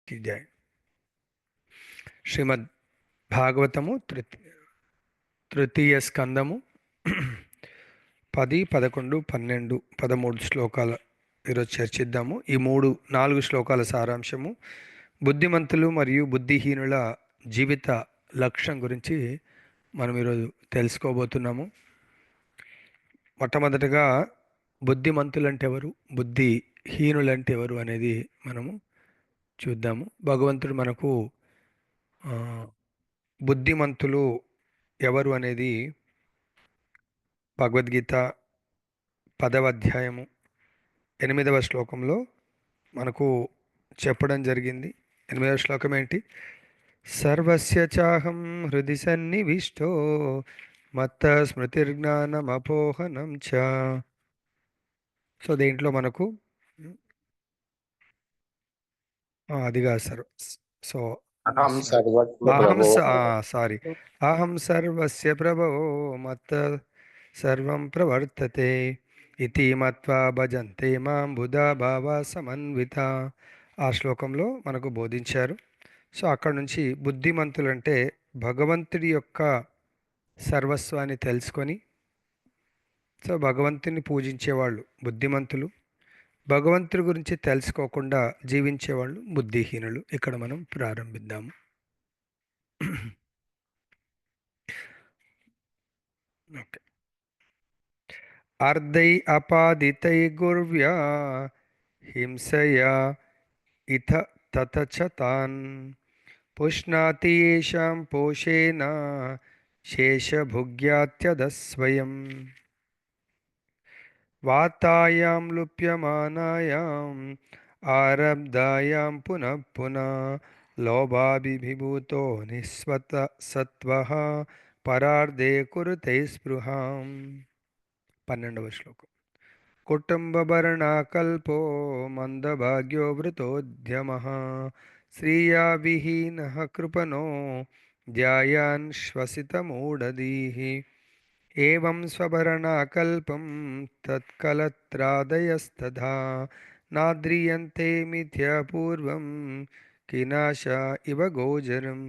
కి జై. శ్రీమద్ భాగవతము తృతీయ స్కందము 10, 11, 12, 13 శ్లోకాల ఈరోజు చర్చిద్దాము. ఈ 4 శ్లోకాల సారాంశము బుద్ధిమంతులు మరియు బుద్ధిహీనుల జీవిత లక్ష్యం గురించి మనం ఈరోజు తెలుసుకోబోతున్నాము. మొట్టమొదటగా బుద్ధిమంతులు అంటే ఎవరు, బుద్ధిహీనులు అంటే ఎవరు అనేది మనము చూద్దాము. భగవంతుడు మనకు బుద్ధిమంతులు ఎవరు అనేది భగవద్గీత 10వ అధ్యాయము 8వ శ్లోకంలో మనకు చెప్పడం జరిగింది. 8వ శ్లోకం ఏంటి? సర్వస్య చాహం హృది సన్నివిష్టో మత్త స్మృతిర్జ్ఞానమపోహనం చ. సో దేంట్లో మనకు అది కాదు సార్. సో అహం సర్వస్వ అహం ప్రభో సారీ అహం సర్వస్య ప్రభవో మత్త సర్వం ప్రవర్తతే ఇతి మత్వా భజంతే మాం బుధా భావ సమన్విత. ఆ శ్లోకంలో మనకు బోధించారు. సో అక్కడ నుంచి బుద్ధిమంతులు అంటే భగవంతుడి యొక్క సర్వస్వాన్ని తెలుసుకొని సో భగవంతుని పూజించేవాళ్ళు బుద్ధిమంతులు. భగవంతుడి గురించి తెలుసుకోకుండా జీవించేవాళ్ళు బుద్ధిహీనులు. ఇక్కడ మనం ప్రారంభిద్దాము. ఓకే. అర్ధై అపాదితై గుర్వ్యా హింసయా ఇథ తత చ తాన్ పుష్ణాతి యేషాం పోషేణ శేషభుగ్యాత్యదస్వయం వాతాయాం లుప్యమానాయాం ఆరబ్ధాయాం పునః పునః లోభాభిభూతో నిస్వత సత్వః పరార్ధే కురుతే స్పృహాం. 12వ శ్లోకం. కుటుంబభరణాకల్పో మందభాగ్యో వృతోద్యమః శ్రియా విహీనః కృపణో ధ్యాయాన్ శ్వసితమూఢధీః ఏవం స్వభరణాకల్పం తత్కలత్రాదయస్తథా నాద్రియంతే మిథ్యాపూర్వం కినాశ ఇవ గోచరం.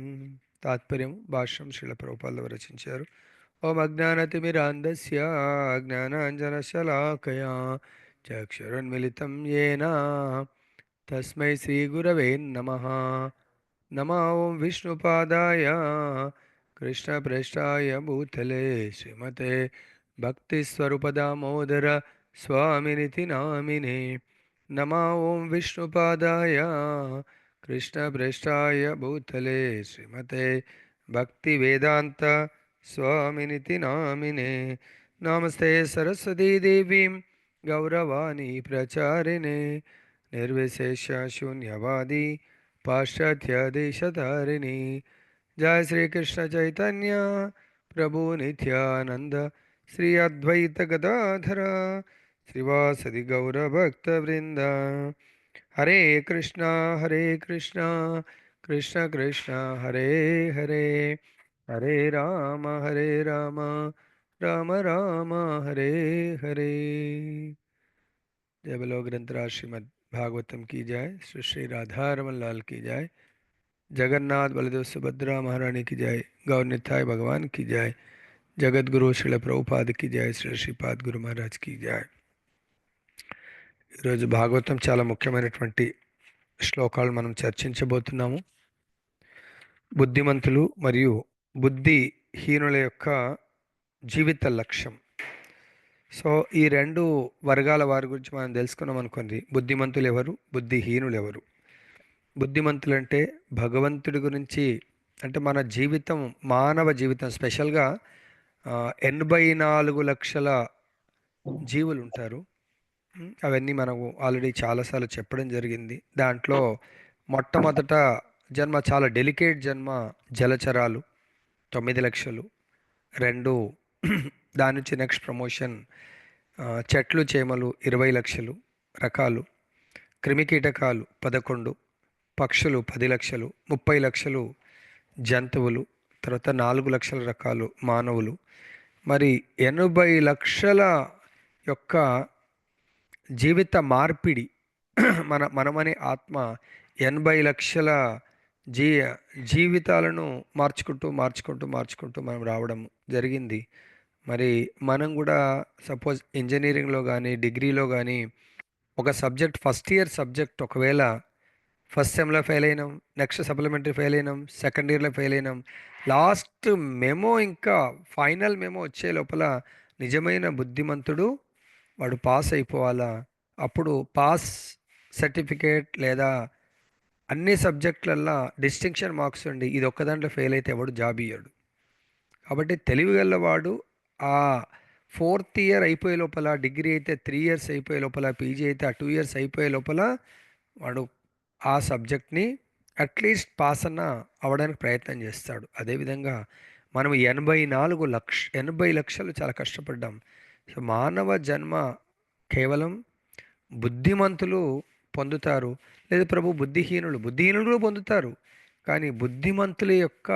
తాత్పర్యం భాష్యం శ్రీల ప్రభుపాదులు రచించారు. ఓం అజ్ఞానతిమిరాంధస్య జ్ఞానాంజనశలాకయా చక్షురున్మిలితం యేన తస్మై శ్రీగురవే నమః. నమో ఓం విష్ణుపాదాయ కృష్ణప్రేష్ఠాయ భూతలే శ్రీమతే భక్తిస్వరూపదామోదర స్వామినితి నామినే. నమో ఓం విష్ణుపాదాయ కృష్ణప్రేష్ఠాయ భూతలే శ్రీమతే భక్తివేదాంత స్వామినితి నామినే. నమస్తే సరస్వతీ దేవీం గౌరవాణి ప్రచారిణే నిర్విశేష శూన్యవాది పాశ్చాత్య దేశధారిణి. जय श्री कृष्ण चैतन्य प्रभु नित्यानंद श्री अद्वैत गदाधर श्रीवासदि गौर भक्त वृंद. हरे कृष्णा कृष्ण कृष्ण हरे हरे हरे राम राम राम हरे हरे. जय बोलो ग्रंथराज श्रीमद् भागवतम की जय. श्री श्री राधारमन लाल की जय. जगन्नाथ बलदेव सुभद्रा महारानी की जय. गौर निताय भगवान की जय. जगत गुरु श्रील ప్రభుపాద की जय. శ్రీ శ్రీపాద్ గురు మహారాజ్ की जय. ఈరోజు భాగవతం చాలా ముఖ్యమైనటువంటి శ్లోకాలు మనం చర్చించబోతున్నాము. బుద్ధిమంతులు మరియు బుద్ధిహీనుల యొక్క జీవిత లక్ష్యం. సో ఈ రెండు వర్గాల వారి గురించి మనం తెలుసుకున్నాం అనుకోండి. బుద్ధిమంతులు ఎవరు, బుద్ధిహీనులు ఎవరు. బుద్ధిమంతులు అంటే భగవంతుడి గురించి, అంటే మన జీవితం, మానవ జీవితం స్పెషల్గా 84 లక్షల జీవులు ఉంటారు. అవన్నీ మనకు ఆల్రెడీ చాలాసార్లు చెప్పడం జరిగింది. దాంట్లో మొట్టమొదట జన్మ చాలా డెలికేట్ జన్మ జలచరాలు 9 లక్షలు. రెండు దాని నుంచి నెక్స్ట్ ప్రమోషన్ చెట్లు చేమలు 20 లక్షలు రకాలు, క్రిమికీటకాలు 11, పక్షులు 10 లక్షలు, 30 లక్షలు జంతువులు, తర్వాత 4 లక్షల రకాలు మానవులు, మరి 80 లక్షల యొక్క జీవిత మార్పిడి మనమనే ఆత్మ 80 లక్షల జీ జీవితాలను మార్చుకుంటూ మార్చుకుంటూ మార్చుకుంటూ మనం రావడం జరిగింది. మరి మనం కూడా సపోజ్ ఇంజనీరింగ్లో కానీ డిగ్రీలో కానీ ఒక సబ్జెక్ట్ ఫస్ట్ ఇయర్ సబ్జెక్ట్ ఒకవేళ ఫస్ట్ సెమ్లో ఫెయిల్ అయినాం, నెక్స్ట్ సప్లిమెంటరీ ఫెయిల్ అయినాం, సెకండ్ ఇయర్లో ఫెయిల్ అయినాం, లాస్ట్ మెమో ఇంకా ఫైనల్ మెమో వచ్చే లోపల నిజమైన బుద్ధిమంతుడు వాడు పాస్ అయిపోవాలా. అప్పుడు పాస్ సర్టిఫికేట్ లేదా అన్ని సబ్జెక్టులల్లో డిస్టింక్షన్ మార్క్స్ ఉండి ఇది ఒక్క దాంట్లో ఫెయిల్ అయితే ఎవడు జాబ్ ఇయ్యడు. కాబట్టి తెలివిగలవాడు ఆ ఫోర్త్ ఇయర్ అయిపోయే లోపల, డిగ్రీ అయితే 3 ఇయర్స్ అయిపోయే లోపల, పీజీ అయితే ఆ 2 ఇయర్స్ అయిపోయే లోపల వాడు ఆ సబ్జెక్ట్ని అట్లీస్ట్ పాస్ అన్న అవ్వడానికి ప్రయత్నం చేస్తాడు. అదేవిధంగా మనం 80 లక్షలు చాలా కష్టపడ్డాం. సో మానవ జన్మ కేవలం బుద్ధిమంతులు పొందుతారు, లేదు ప్రభు బుద్ధిహీనులు కూడా పొందుతారు. కానీ బుద్ధిమంతుల యొక్క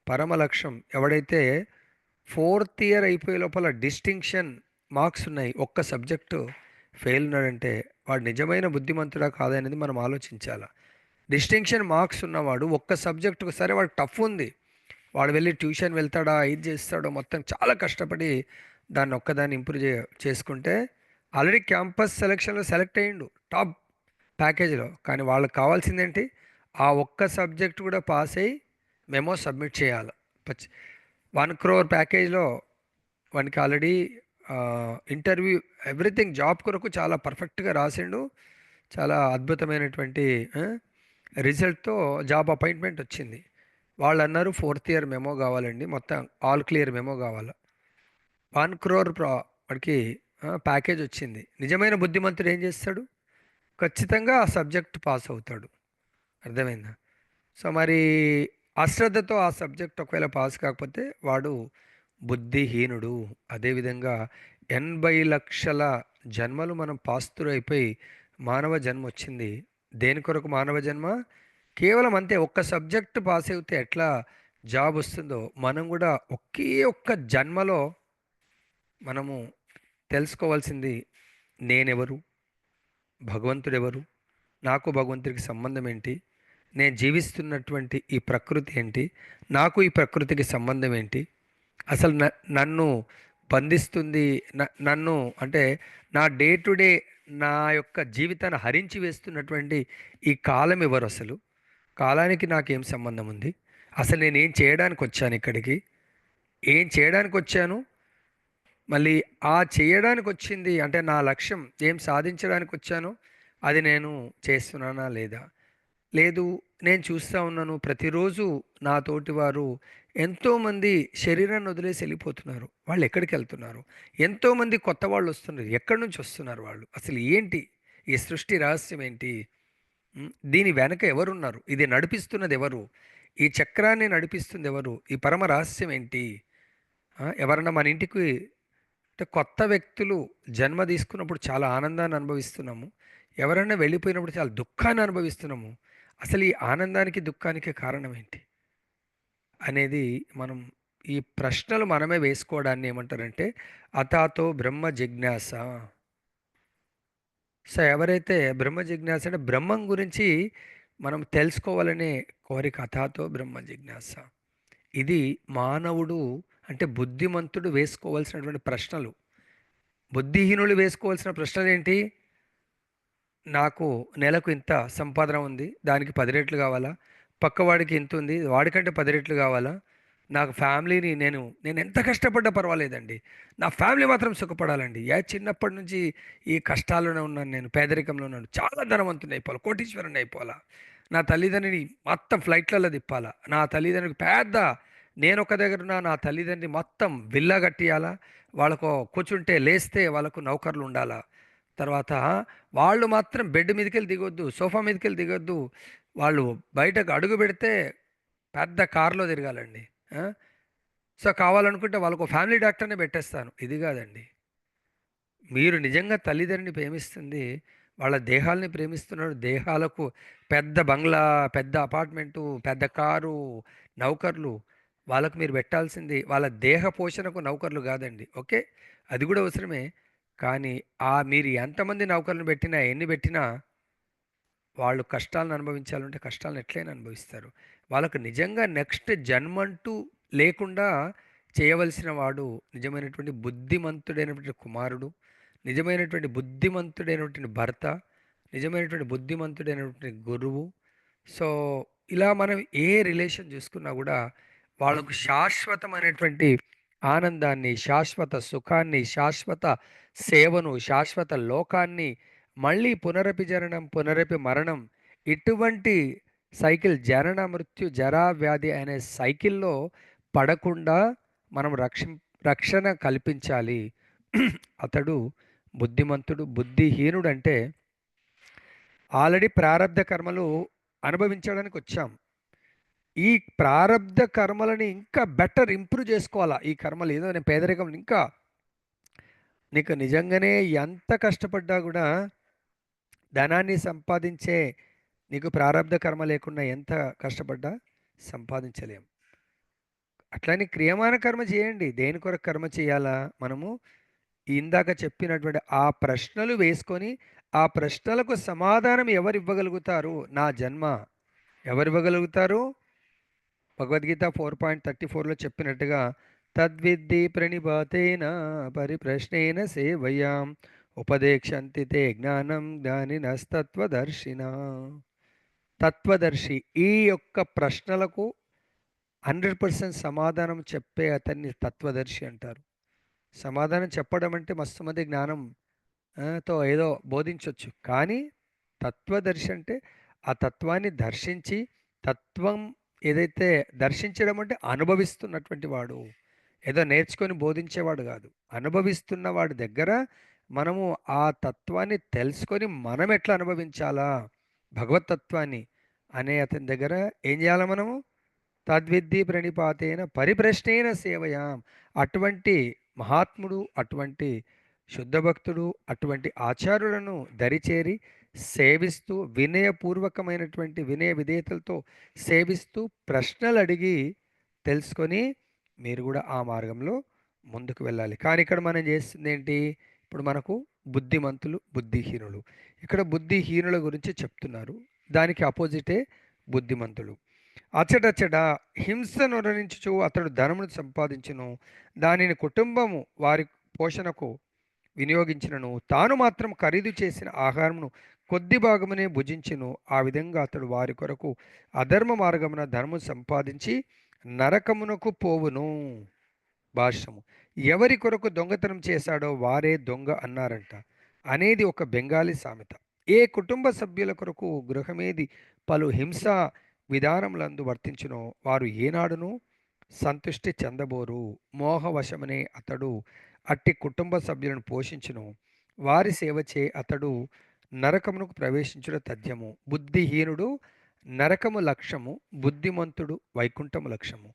పరమ లక్ష్యం ఎవడైతే ఫోర్త్ ఇయర్ అయిపోయే లోపల డిస్టింక్షన్ మార్క్స్ ఉన్నాయి, ఒక్క సబ్జెక్టు ఫెయిల్ ఉన్నాడంటే వాడు నిజమైన బుద్ధిమంతుడా కాదనేది మనం ఆలోచించాలి. డిస్టింక్షన్ మార్క్స్ ఉన్నవాడు ఒక్క సబ్జెక్టుకు సరే వాడు టఫ్ ఉంది, వాడు వెళ్ళి ట్యూషన్ వెళ్తాడా, ఇది చేస్తాడో, మొత్తం చాలా కష్టపడి దాన్ని ఒక్కదాన్ని ఇంప్రూవ్ చేసుకుంటే ఆల్రెడీ క్యాంపస్ సెలక్షన్లో సెలెక్ట్ అయ్యిండు టాప్ ప్యాకేజీలో. కానీ వాళ్ళకి కావాల్సిందేంటి, ఆ ఒక్క సబ్జెక్ట్ కూడా పాస్ అయ్యి మెమో సబ్మిట్ చేయాలి. 1 crore ప్యాకేజ్లో వానికి ఆల్రెడీ ఇంటర్వ్యూ ఎవ్రీథింగ్ జాబ్ కొరకు చాలా పర్ఫెక్ట్గా రాసిండు, చాలా అద్భుతమైనటువంటి రిజల్ట్తో జాబ్ అపాయింట్మెంట్ వచ్చింది. వాళ్ళు అన్నారు ఫోర్త్ ఇయర్ మెమో కావాలండి, మొత్తం ఆల్ క్లియర్ మెమో కావాలి. 1 crore వాడికి ప్యాకేజ్ వచ్చింది. నిజమైన బుద్ధిమంతుడు ఏం చేస్తాడు, ఖచ్చితంగా ఆ సబ్జెక్ట్ పాస్ అవుతాడు. అర్థమైందా? సో మరి అశ్రద్ధతో ఆ సబ్జెక్ట్ ఒకవేళ పాస్ కాకపోతే వాడు బుద్ధిహీనుడు. అదేవిధంగా 80 లక్షల జన్మలు మనం పాస్తులు అయిపోయి మానవ జన్మ వచ్చింది. దేని కొరకు మానవ జన్మ? కేవలం అంతే, ఒక్క సబ్జెక్ట్ పాస్ అయితే ఎట్లా జాబ్ వస్తుందో మనం కూడా ఒకే ఒక్క జన్మలో మనము తెలుసుకోవాల్సింది నేనెవరు, భగవంతుడెవరు, నాకు భగవంతుడికి సంబంధం ఏంటి, నేను జీవిస్తున్నటువంటి ఈ ప్రకృతి ఏంటి, నాకు ఈ ప్రకృతికి సంబంధం ఏంటి, అసలు నన్ను బంధిస్తుంది, నన్ను అంటే నా డే టు డే నా యొక్క జీవితాన్ని హరించి వేస్తున్నటువంటి ఈ కాలం ఎవరు, అసలు కాలానికి నాకేం సంబంధం ఉంది, అసలు నేను ఏం చేయడానికి వచ్చాను ఇక్కడికి, ఏం చేయడానికి వచ్చాను, మళ్ళీ ఆ చేయడానికి వచ్చింది అంటే నా లక్ష్యం ఏం సాధించడానికి వచ్చాను అది నేను చేస్తున్నానా లేదా. లేదు, నేను చూస్తూ ఉన్నాను ప్రతిరోజు నా తోటి వారు ఎంతోమంది శరీరాన్ని వదిలేసి వెళ్ళిపోతున్నారు, వాళ్ళు ఎక్కడికి వెళ్తున్నారు, ఎంతోమంది కొత్త వాళ్ళు వస్తున్నారు, ఎక్కడి నుంచి వస్తున్నారు వాళ్ళు, అసలు ఏంటి ఈ సృష్టి రహస్యం ఏంటి, దీని వెనక ఎవరున్నారు, ఇది నడిపిస్తున్నది ఎవరు, ఈ చక్రాన్ని నడిపిస్తుంది ఎవరు, ఈ పరమ రహస్యం ఏంటి. ఎవరన్నా మన ఇంటికి అంటే కొత్త వ్యక్తులు జన్మ తీసుకున్నప్పుడు చాలా ఆనందాన్ని అనుభవిస్తున్నాము, ఎవరైనా వెళ్ళిపోయినప్పుడు చాలా దుఃఖాన్ని అనుభవిస్తున్నాము. అసలు ఈ ఆనందానికి దుఃఖానికి కారణం ఏంటి అనేది మనం ఈ ప్రశ్నలు మనమే వేసుకోవడాన్ని ఏమంటారంటే అతాతో బ్రహ్మ జిజ్ఞాస. సో ఎవరైతే బ్రహ్మ జిజ్ఞాస అంటే బ్రహ్మం గురించి మనం తెలుసుకోవాలనే కోరిక, అతాతో బ్రహ్మ జిజ్ఞాస. ఇది మానవుడు అంటే బుద్ధిమంతుడు వేసుకోవాల్సినటువంటి ప్రశ్నలు. బుద్ధిహీనులు వేసుకోవాల్సిన ప్రశ్నలు ఏంటి, నాకు నెలకు ఇంత సంపాదన ఉంది, దానికి 10 రెట్లు కావాలా, పక్కవాడికి ఇంత ఉంది వాడికంటే 10 రెట్లు కావాలా, నాకు ఫ్యామిలీని నేను నేను ఎంత కష్టపడ్డా పర్వాలేదండి, నా ఫ్యామిలీ మాత్రం సుఖపడాలండి, చిన్నప్పటి నుంచి ఈ కష్టాల్లోనే ఉన్నాను, నేను పేదరికంలో ఉన్నాను, చాలా ధనవంతుని అయిపోవాలి, కోటీశ్వరుని అయిపోవాలా, నా తల్లిదండ్రిని మొత్తం ఫ్లైట్లలో తిప్పాలా, నా తల్లిదండ్రులకు పెద్ద, నేను ఒక దగ్గర ఉన్న నా తల్లిదండ్రి మొత్తం విల్లా కట్టియాలా, వాళ్ళకు కూర్చుంటే లేస్తే వాళ్ళకు నౌకర్లు ఉండాలా, తర్వాత వాళ్ళు మాత్రం బెడ్ మీదకి వెళ్ళి దిగొద్దు, సోఫా మీదకి వెళ్ళి దిగొద్దు, వాళ్ళు బయటకు అడుగు పెడితే పెద్ద కారులో తిరగాలండి. ఆ? సో కావాలనుకుంటే వాళ్ళకు ఫ్యామిలీ డాక్టర్నే పెట్టేస్తాను. ఇది కాదండి, మీరు నిజంగా తల్లిదండ్రిని ప్రేమిస్తుంది వాళ్ళ దేహాలని ప్రేమిస్తున్నాడు, దేహాలకు పెద్ద బంగ్లా, పెద్ద అపార్ట్మెంటు, పెద్ద కారు, నౌకర్లు, వాళ్ళకు మీరు పెట్టాల్సింది వాళ్ళ దేహ పోషణకు నౌకర్లు కాదండి. ఓకే, అది కూడా అవసరమే. కానీ మీరు ఎంతమంది నౌకర్లను పెట్టినా ఎన్ని పెట్టినా వాళ్ళు కష్టాలను అనుభవించాలంటే కష్టాలను ఎట్లయినా అనుభవిస్తారు. వాళ్ళకు నిజంగా నెక్స్ట్ జన్మంటూ లేకుండా చేయవలసిన వాడు నిజమైనటువంటి బుద్ధిమంతుడైనటువంటి కుమారుడు, నిజమైనటువంటి బుద్ధిమంతుడైనటువంటి భర్త, నిజమైనటువంటి బుద్ధిమంతుడైనటువంటి గురువు. సో, ఇలా మనం ఏ రిలేషన్ చూసుకున్నా కూడా వాళ్ళకు శాశ్వతమైనటువంటి ఆనందాన్ని, శాశ్వత సుఖాన్ని, శాశ్వత సేవను, శాశ్వత లోకాన్ని, మళ్ళీ పునరపి జననం, పునరపి మరణం, ఇటువంటి సైకిల్, జనన మృత్యు జరా వ్యాధి అనే సైకిల్‌లో పడకుండా మనం రక్షణ కల్పించాలి. అతడు బుద్ధిమంతుడు. బుద్ధిహీనుడంటే ఆల్రెడీ ప్రారబ్ధ కర్మలు అనుభవించడానికి వచ్చాం. ఈ ప్రారబ్ధ కర్మలని ఇంకా బెటర్ ఇంప్రూవ్ చేసుకోవాలా. ఈ కర్మలు ఏదో నేను పేదరికం ఇంకా నీకు నిజంగానే ఎంత కష్టపడ్డా కూడా ధనాన్ని సంపాదించే నీకు ప్రారబ్ధ కర్మ లేకుండా ఎంత కష్టపడ్డా సంపాదించలేం. అట్లని క్రియమాన కర్మ చేయండి. దేని కొరకు కర్మ చేయాలా మనము? ఇందాక చెప్పినటువంటి ఆ ప్రశ్నలు వేసుకొని ఆ ప్రశ్నలకు సమాధానం ఎవరు ఇవ్వగలుగుతారు? నా జన్మ ఎవరు ఇవ్వగలుగుతారు? భగవద్గీత 4.34లో చెప్పినట్టుగా తద్విద్ధి ప్రణిపాతేన పరిప్రశ్నేన సేవయాం ఉపదేక్షంతి తే జ్ఞానం జ్ఞానినస్తత్వదర్శిన. తత్వదర్శి ఈ యొక్క ప్రశ్నలకు 100% సమాధానం చెప్పే అతన్ని తత్వదర్శి అంటారు. సమాధానం చెప్పడం అంటే మస్తు మంది జ్ఞానం తో ఏదో బోధించవచ్చు. కానీ తత్వదర్శి అంటే ఆ తత్వాన్ని దర్శించి, తత్వం ఏదైతే దర్శించడం అంటే అనుభవిస్తున్నటువంటి వాడు. ఏదో నేర్చుకొని బోధించేవాడు కాదు. అనుభవిస్తున్న వాడి దగ్గర మనము ఆ తత్వాన్ని తెలుసుకొని మనం ఎట్లా అనుభవించాలా భగవతత్వాన్ని అనే అతని దగ్గర ఏం చేయాలి మనము? తద్విద్ధి ప్రణిపాతేన పరిప్రశ్నేన సేవయాం. అటువంటి మహాత్ముడు, అటువంటి శుద్ధ భక్తుడు, అటువంటి ఆచార్యులను దరిచేరి సేవిస్తూ వినయపూర్వకమైనటువంటి వినయ విధేయతలతో సేవిస్తూ ప్రశ్నలు అడిగి తెలుసుకొని మీరు కూడా ఆ మార్గంలో ముందుకు వెళ్ళాలి. కానీ ఇక్కడ మనం చేస్తుంది ఏంటి? ఇప్పుడు మనకు బుద్ధిమంతులు, బుద్ధిహీనులు. ఇక్కడ బుద్ధిహీనుల గురించి చెప్తున్నారు. దానికి అపోజిటే బుద్ధిమంతులు. అచటచట హింసనొరనించుచు అతడు ధనమును సంపాదించును, దానిని కుటుంబము వారి పోషణకు వినియోగించినను, తాను మాత్రం ఖరీదు చేసిన ఆహారమును కొద్ది భాగమునే భుజించును. ఆ విధంగా అతడు వారి కొరకు అధర్మ మార్గమున ధనము సంపాదించి నరకమునకు పోవును. భాష్యము. ఎవరి కొరకు దొంగతనం చేశాడో వారే దొంగ అన్నారంట అనేది ఒక బెంగాలీ సామెత. ఏ కుటుంబ సభ్యుల కొరకు గృహమేది పలు హింస విధానములందు వర్తించునో వారు ఏనాడును సంతుష్టి చెందబోరు. మోహవశమనే అతడు అట్టి కుటుంబ సభ్యులను పోషించును. వారి సేవచే అతడు నరకమునకు ప్రవేశించుట తథ్యము. బుద్ధిహీనుడు నరకము లక్ష్యము, బుద్ధిమంతుడు వైకుంఠము లక్ష్యము.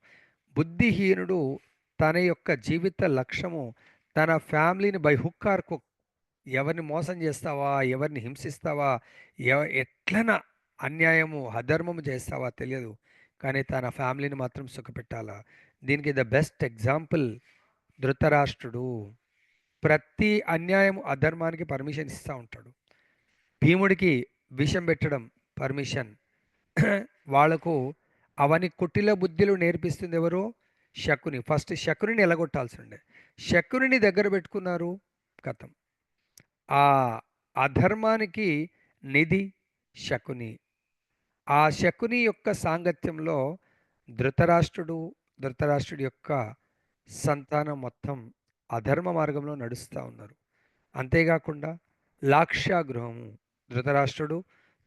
బుద్ధిహీనుడు తన యొక్క జీవిత లక్ష్యము తన ఫ్యామిలీని బై హుక్ ఆర్ కుక్, ఎవరిని మోసం చేస్తావా, ఎవరిని హింసిస్తావా, ఎట్లన అన్యాయము అధర్మము చేస్తావా తెలియదు, కానీ తన ఫ్యామిలీని మాత్రం సుఖపెట్టాలా. దీనికి ద బెస్ట్ ఎగ్జాంపుల్ ధృతరాష్ట్రుడు. ప్రతి అన్యాయం అధర్మానికి పర్మిషన్ ఇస్తూ ఉంటాడు. భీముడికి విషం పెట్టడం పర్మిషన్. వాళ్లకు అవని కుటిల బుద్ధులు నేర్పిస్తుంది ఎవరు? శకుని. ఫస్ట్ శకుని ఎలగొట్టాల్సి ఉండే, శకుని దగ్గర పెట్టుకున్నారు. కథం ఆ అధర్మానికి నిధి శకుని. ఆ శకుని యొక్క సాంగత్యంలో ధృతరాష్ట్రుడి యొక్క సంతానం మొత్తం అధర్మ మార్గంలో నడుస్తూ ఉన్నారు. అంతేకాకుండా లాక్షాగృహము, ధృతరాష్ట్రుడు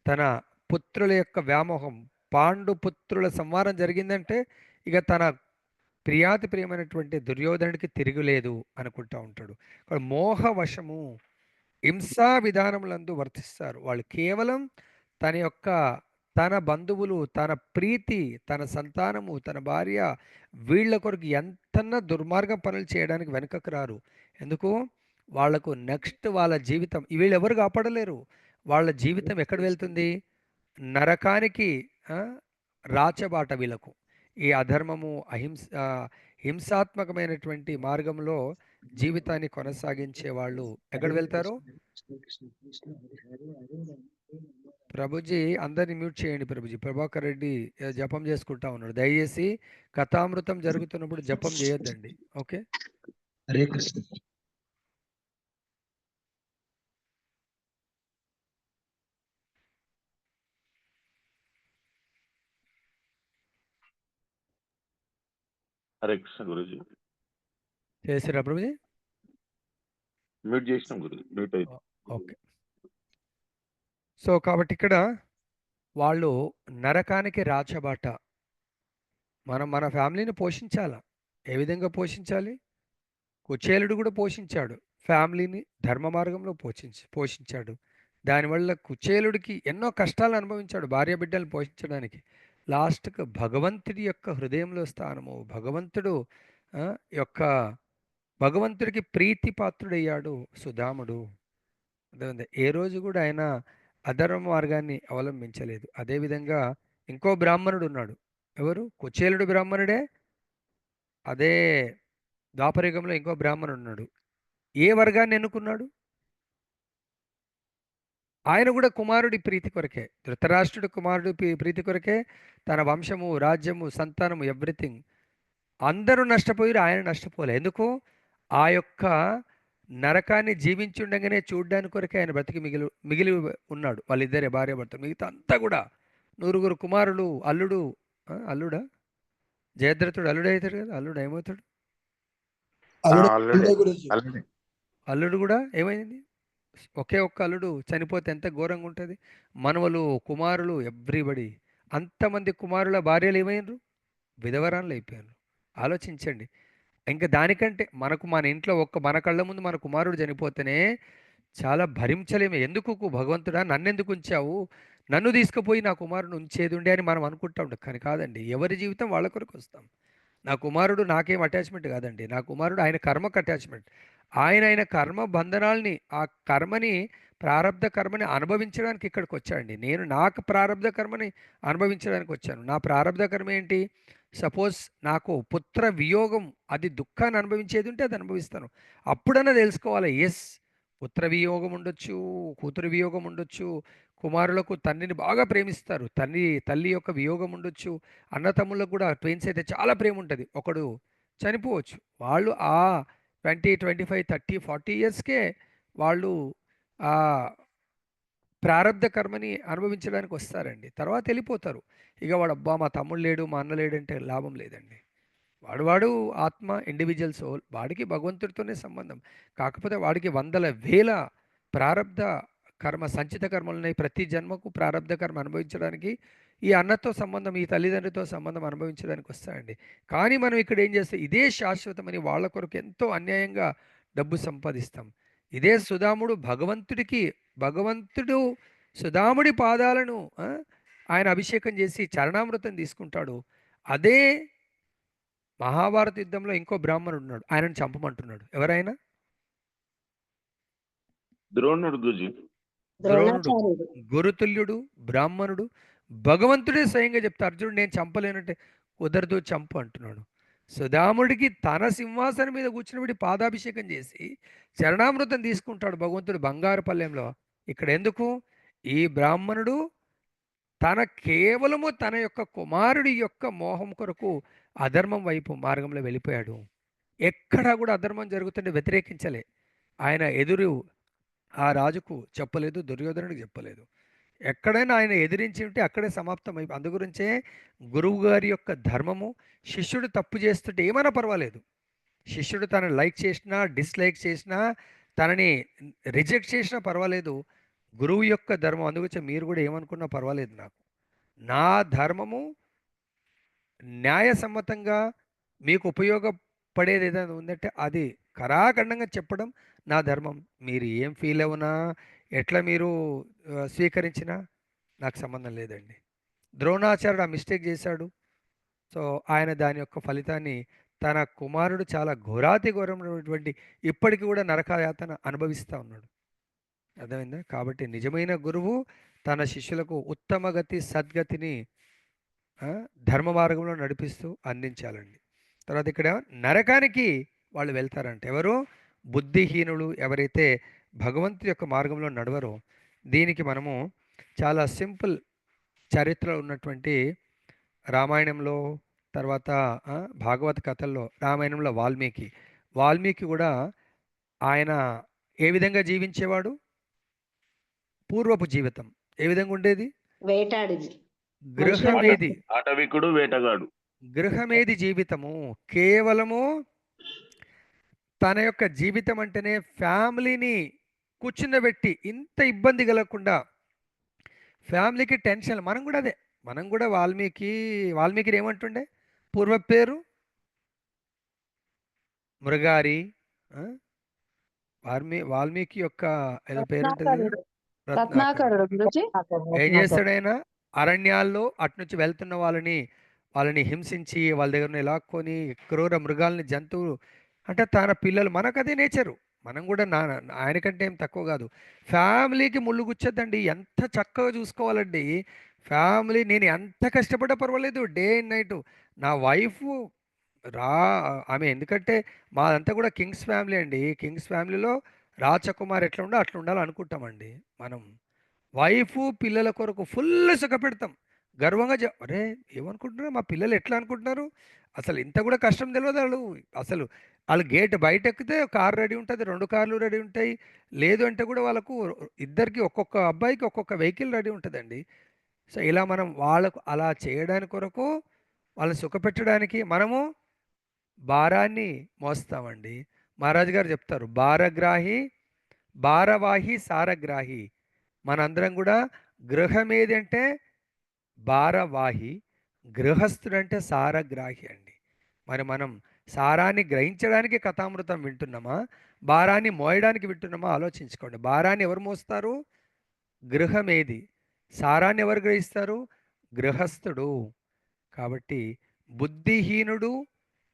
తన పుత్రుల యొక్క వ్యామోహం, పాండు పుత్రుల సంహారం జరిగిందంటే ఇక తన ప్రియాతి ప్రియమైనటువంటి దుర్యోధనుడికి తిరుగులేదు అనుకుంటా ఉంటాడు. మోహవశము, హింసా విధానములందు వర్తిస్తారు. వాళ్ళు కేవలం తన యొక్క తన బంధువులు, తన ప్రీతి, తన సంతానము, తన భార్య, వీళ్ళ కొరకు ఎంతన్నా దుర్మార్గం పనులు చేయడానికి వెనుకకు రారు. ఎందుకు? వాళ్లకు నెక్స్ట్ వాళ్ళ జీవితం వీళ్ళెవరు కాపాడలేరు. వాళ్ళ జీవితం ఎక్కడ వెళ్తుంది? నరకానికి రాచబాట వీళ్ళకు. ఈ అధర్మము, హింసాత్మకమైనటువంటి మార్గంలో జీవితాన్ని కొనసాగించే వాళ్ళు ఎక్కడ వెళ్తారు? ప్రభుజీ అందరిని మ్యూట్ చేయండి. ప్రభుజీ ప్రభాకర్ రెడ్డి జపం చేసుకుంటా ఉన్నాడు. దయచేసి కథామృతం జరుగుతున్నప్పుడు జపం చేయొద్దండి. ఓకే. హరే కృష్ణ. హరే కృష్ణ గురుజీ. చేసిరా ప్రభుజీ? మ్యూట్ చేసినాం గురుజీ, మ్యూట్ అయితే. ఓకే. సో కాబట్టి ఇక్కడ వాళ్ళు నరకానికి రాచబాట. మనం మన ఫ్యామిలీని పోషించాలా. ఏ విధంగా పోషించాలి? కుచేలుడు కూడా పోషించాడు ఫ్యామిలీని, ధర్మ మార్గంలో పోషించాడు. దానివల్ల కుచేలుడికి ఎన్నో కష్టాలు అనుభవించాడు భార్య బిడ్డలు పోషించడానికి. లాస్ట్కి భగవంతుడి యొక్క హృదయంలో స్థానము, భగవంతుడు ఆ, యొక్క భగవంతుడికి ప్రీతి పాత్రుడయ్యాడు సుధాముడు. అర్థమైందా? ఏ రోజు కూడా ఆయన అధర్మ మార్గాన్ని అవలంబించలేదు. అదేవిధంగా ఇంకో బ్రాహ్మణుడు ఉన్నాడు. ఎవరు? కుచేలుడు బ్రాహ్మణుడే. అదే ద్వాపరయుగంలో ఇంకో బ్రాహ్మణుడు ఉన్నాడు. ఏ వర్గాన్ని ఎన్నుకున్నాడు? ఆయన కూడా కుమారుడి ప్రీతి కొరకే, ధృతరాష్ట్రుడి కుమారుడి ప్రీతి కొరకే తన వంశము, రాజ్యము, సంతానము, ఎవ్రీథింగ్ అందరూ నష్టపోయారు, ఆయన నష్టపోలే. ఎందుకు? ఆ యొక్క నరకాన్ని జీవించుండగానే చూడ్డానికి కొరకే ఆయన బ్రతికి మిగిలి ఉన్నాడు. వాళ్ళిద్దరే భార్యాభర్తలు. మిగతా అంతా కూడా 9 కుమారులు, అల్లుడు. అల్లుడా? జయద్రథుడు అల్లుడు అవుతాడు కదా. అల్లుడు ఏమవుతాడు? అల్లుడు కూడా ఏమైంది? ఒకే ఒక్క అల్లుడు చనిపోతే ఎంత ఘోరంగా ఉంటుంది. మనవలు, కుమారులు, ఎవ్రీబడి, అంతమంది కుమారుల భార్యలు ఏమైనరు? విధవరాన్లు అయిపోయారు. ఆలోచించండి. ఇంకా దానికంటే మన ఇంట్లో మన కళ్ళ ముందు మన కుమారుడు చనిపోతేనే చాలా భరించలేము. ఎందుకు భగవంతుడా నన్నెందుకు ఉంచావు? నన్ను తీసుకుపోయి నా కుమారుడు ఉంచేది ఉండే అని మనం అనుకుంటా ఉంటాం. కానీ కాదండి, ఎవరి జీవితం వాళ్ళ కొరకు వస్తాం. నా కుమారుడు నాకేం అటాచ్మెంట్ కాదండి. నా కుమారుడు ఆయన కర్మకు అటాచ్మెంట్. ఆయన కర్మ బంధనాల్ని, ఆ కర్మని, ప్రారబ్ధ కర్మని అనుభవించడానికి ఇక్కడికి వచ్చాడండి. నేను నాకు ప్రారబ్ధ కర్మని అనుభవించడానికి వచ్చాను. నా ప్రారబ్ధ కర్మ ఏంటి? సపోజ్ నాకు పుత్ర వియోగం, అది దుఃఖాన్ని అనుభవించేది ఉంటే అది అనుభవిస్తాను. అప్పుడన్నా తెలుసుకోవాలి, ఎస్, పుత్ర వియోగం ఉండొచ్చు, కూతురు వియోగం ఉండొచ్చు, కుమారులకు తండ్రిని బాగా ప్రేమిస్తారు, తల్లి యొక్క వియోగం ఉండొచ్చు, అన్నతమ్ముళ్ళకు కూడా ట్విన్స్ అయితే చాలా ప్రేమ ఉంటుంది. ఒకడు చనిపోవచ్చు. వాళ్ళు ఆ 20, 25, 30, 40 ఇయర్స్కే వాళ్ళు ఆ ప్రారబ్ధ కర్మని అనుభవించడానికి వస్తారండి. తర్వాత వెళ్ళిపోతారు. ఇక వాడు, అబ్బా మా తమ్ముడు లేడు, మా అన్న లేడంటే లాభం లేదండి. వాడు ఆత్మ, ఇండివిజువల్ సోల్, వాడికి భగవంతుడితోనే సంబంధం. కాకపోతే వాడికి వందల వేల ప్రారబ్ధ కర్మ, సంచిత కర్మలు ఉన్నాయి. ప్రతి జన్మకు ప్రారబ్ధ కర్మ అనుభవించడానికి ఈ అన్నతో సంబంధం, ఈ తల్లిదండ్రులతో సంబంధం అనుభవించడానికి వస్తాయండి. కానీ మనం ఇక్కడ ఏం చేస్తాం? ఇదే శాశ్వతమని వాళ్ళ కొరకు ఎంతో అన్యాయంగా డబ్బు సంపాదిస్తాం. ఇదే భగవంతుడు సుధాముడి పాదాలను ఆయన అభిషేకం చేసి చరణామృతం తీసుకుంటాడు. అదే మహాభారత యుద్ధంలో ఇంకో బ్రాహ్మణుడు ఉన్నాడు, ఆయనను చంపమంటున్నాడు. ఎవరైనా? ద్రోణుడు గురుజీ. ద్రోణుడు గురుతుల్యుడు, బ్రాహ్మణుడు. భగవంతుడే స్వయంగా చెప్తా, అర్జునుడు నేను చంపలేనంటే కుదరదు, చంపు అంటున్నాడు. సుధాముడికి తన సింహాసనం మీద కూర్చుని పాదాభిషేకం చేసి చరణామృతం తీసుకుంటాడు భగవంతుడు బంగారు పల్లెంలో. ఇక్కడ ఎందుకు? ఈ బ్రాహ్మణుడు కేవలము తన యొక్క కుమారుడి యొక్క మోహం కొరకు అధర్మం వైపు మార్గంలో వెళ్ళిపోయాడు. ఎక్కడా కూడా అధర్మం జరుగుతుంటే వ్యతిరేకించలే. ఆయన ఎదురు ఆ రాజుకు చెప్పలేదు, దుర్యోధనుడికి చెప్పలేదు. ఎక్కడైనా ఆయన ఎదిరించి ఉంటే అక్కడే సమాప్తం అయిపో. అందుగురించే గురువు గారి యొక్క ధర్మము, శిష్యుడు తప్పు చేస్తుంటే ఏమైనా పర్వాలేదు, శిష్యుడు తనని లైక్ చేసినా, డిస్లైక్ చేసినా, తనని రిజెక్ట్ చేసినా పర్వాలేదు, గురువు యొక్క ధర్మం. అందుగురించి మీరు కూడా ఏమనుకున్నా పర్వాలేదు, నా ధర్మము న్యాయసమ్మతంగా మీకు ఉపయోగపడేది ఏదైనా ఉందంటే అది కరాఖండంగా చెప్పడం నా ధర్మం. మీరు ఏం ఫీల్ అవునా, ఎట్లా మీరు స్వీకరించినా నాకు సంబంధం లేదండి. ద్రోణాచార్యుడు ఆ మిస్టేక్ చేశాడు. సో ఆయన దాని యొక్క ఫలితాన్ని తన కుమారుడు చాలా ఘోరాతి ఘోరమైనటువంటి ఇప్పటికీ కూడా నరకయాతన అనుభవిస్తూ ఉన్నాడు. అర్థమైందా? కాబట్టి నిజమైన గురువు తన శిష్యులకు ఉత్తమ గతి, సద్గతిని ధర్మ మార్గంలో నడిపిస్తూ అందించాలండి. తర్వాత ఇక్కడ నరకానికి వాళ్ళు వెళ్తారంటే ఎవరు? బుద్ధిహీనులు, ఎవరైతే భగవంతుడి యొక్క మార్గంలో నడవరో. దీనికి మనము చాలా సింపుల్ చరిత్ర ఉన్నటువంటి రామాయణంలో, తర్వాత భాగవత కథల్లో, రామాయణంలో వాల్మీకి కూడా ఆయన ఏ విధంగా జీవించేవాడు? పూర్వపు జీవితం ఏ విధంగా ఉండేది? వేటాడి మనుషులను గృహమేది ఆటవికుడు వేటగాడు. గృహమేది జీవితము. కేవలము తన యొక్క జీవితం అంటేనే ఫ్యామిలీని కూర్చుండబెట్టి ఇంత ఇబ్బంది కలగకుండా, ఫ్యామిలీకి టెన్షన్. మనం కూడా వాల్మీకిని ఏమంటుండే? పూర్వ పేరు మృగారి. ఆ? వాల్మీకి యొక్క ఏదో పేరుంటుంది కదా, రత్నాకరుడు రత్నాకరుడు. రత్నాకరుడు గురుజీ. ఏం చేస్తాడైనా అరణ్యాల్లో అటు నుంచి వెళ్తున్న వాళ్ళని హింసించి వాళ్ళ దగ్గర లాక్కొని క్రూర మృగాల్ని, జంతువులు అంటే తన పిల్లలు. మనకు అదే నేచరు. మనం కూడా ఆయనకంటే ఏం తక్కువ కాదు. ఫ్యామిలీకి ముళ్ళు గుచ్చొద్దండి. ఎంత చక్కగా చూసుకోవాలండి ఫ్యామిలీ. నేను ఎంత కష్టపడ్డా పర్వాలేదు, డే అండ్ నైట్. నా వైఫ్ రా ఆమె, ఎందుకంటే మాదంతా కూడా కింగ్స్ ఫ్యామిలీ అండి. కింగ్స్ ఫ్యామిలీలో రాజకుమార్ ఎట్లా ఉందో అట్లా ఉండాలి అనుకుంటామండి మనం. వైఫ్ పిల్లల కొరకు ఫుల్ సుఖపెడతాం. గర్వంగా అరే ఏమనుకుంటున్నారు మా పిల్లలు, ఎట్లా అనుకుంటున్నారు? అసలు ఇంత కూడా కష్టం తెలియదు వాళ్ళు. అసలు వాళ్ళు గేట్ బయట ఎక్కితే కారు రెడీ ఉంటుంది, 2 కార్లు రెడీ ఉంటాయి. లేదు అంటే కూడా వాళ్ళకు ఇద్దరికి, ఒక్కొక్క అబ్బాయికి ఒక్కొక్క వెహికల్ రెడీ ఉంటుందండి. సో ఇలా మనం వాళ్ళకు అలా చేయడానికి కొరకు, వాళ్ళని సుఖపెట్టడానికి మనము భారాన్ని మోస్తామండి. మహారాజు గారు చెప్తారు, భారవాహి సారగ్రాహి. మనందరం కూడా గృహం ఏదంటే భారవాహి, గృహస్థుడంటే సారగ్రాహి అండి. మరి మనం సారాన్ని గ్రహించడానికి కథామృతం వింటున్నామా, భారాన్ని మోయడానికి వింటున్నామా? ఆలోచించుకోండి. భారాన్ని ఎవరు మోస్తారు? గృహమేది. సారాన్ని ఎవరు గ్రహిస్తారు? గృహస్థుడు. కాబట్టి బుద్ధిహీనుడు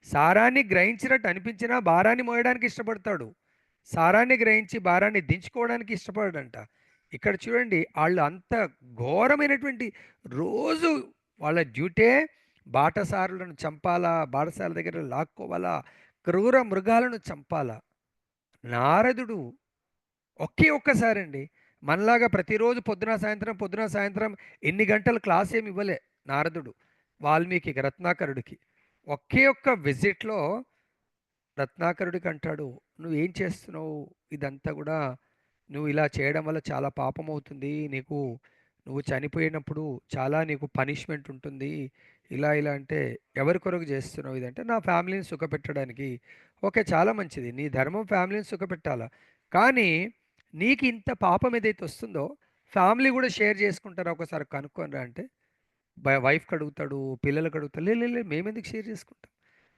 సారాన్ని గ్రహించినట్టు అనిపించినా భారాన్ని మోయడానికి ఇష్టపడతాడు. సారాన్ని గ్రహించి భారాన్ని దించుకోవడానికి ఇష్టపడడంట. ఇక్కడ చూడండి, వాళ్ళు అంత ఘోరమైనటువంటి, రోజు వాళ్ళ డ్యూటే బాటసారులను చంపాలా, బాటసారుల దగ్గర లాక్కోవాలా, క్రూర మృగాలను చంపాలా. నారదుడు ఒక్కసారండి, మనలాగా ప్రతిరోజు పొద్దున సాయంత్రం ఎన్ని గంటలు క్లాస్ ఏమి ఇవ్వలే నారదుడు వాల్మీకి రత్నాకరుడికి. ఒక్క విజిట్లో రత్నాకరుడికి అంటాడు, నువ్వేం చేస్తున్నావు? ఇదంతా కూడా నువ్వు ఇలా చేయడం వల్ల చాలా పాపం అవుతుంది నీకు. నువ్వు చనిపోయినప్పుడు చాలా నీకు పనిష్మెంట్ ఉంటుంది. ఇలా అంటే, ఎవరి కొరకు చేస్తున్నావు ఇదంటే? నా ఫ్యామిలీని సుఖపెట్టడానికి. ఓకే, చాలా మంచిది, నీ ధర్మం ఫ్యామిలీని సుఖపెట్టాలా. కానీ నీకు ఇంత పాపం ఏదైతే వస్తుందో ఫ్యామిలీ కూడా షేర్ చేసుకుంటారా ఒకసారి కనుక్కోనరా అంటే, వైఫ్కి అడుగుతాడు, పిల్లలకు అడుగుతాడు. లే మేమెందుకు షేర్ చేసుకుంటాం?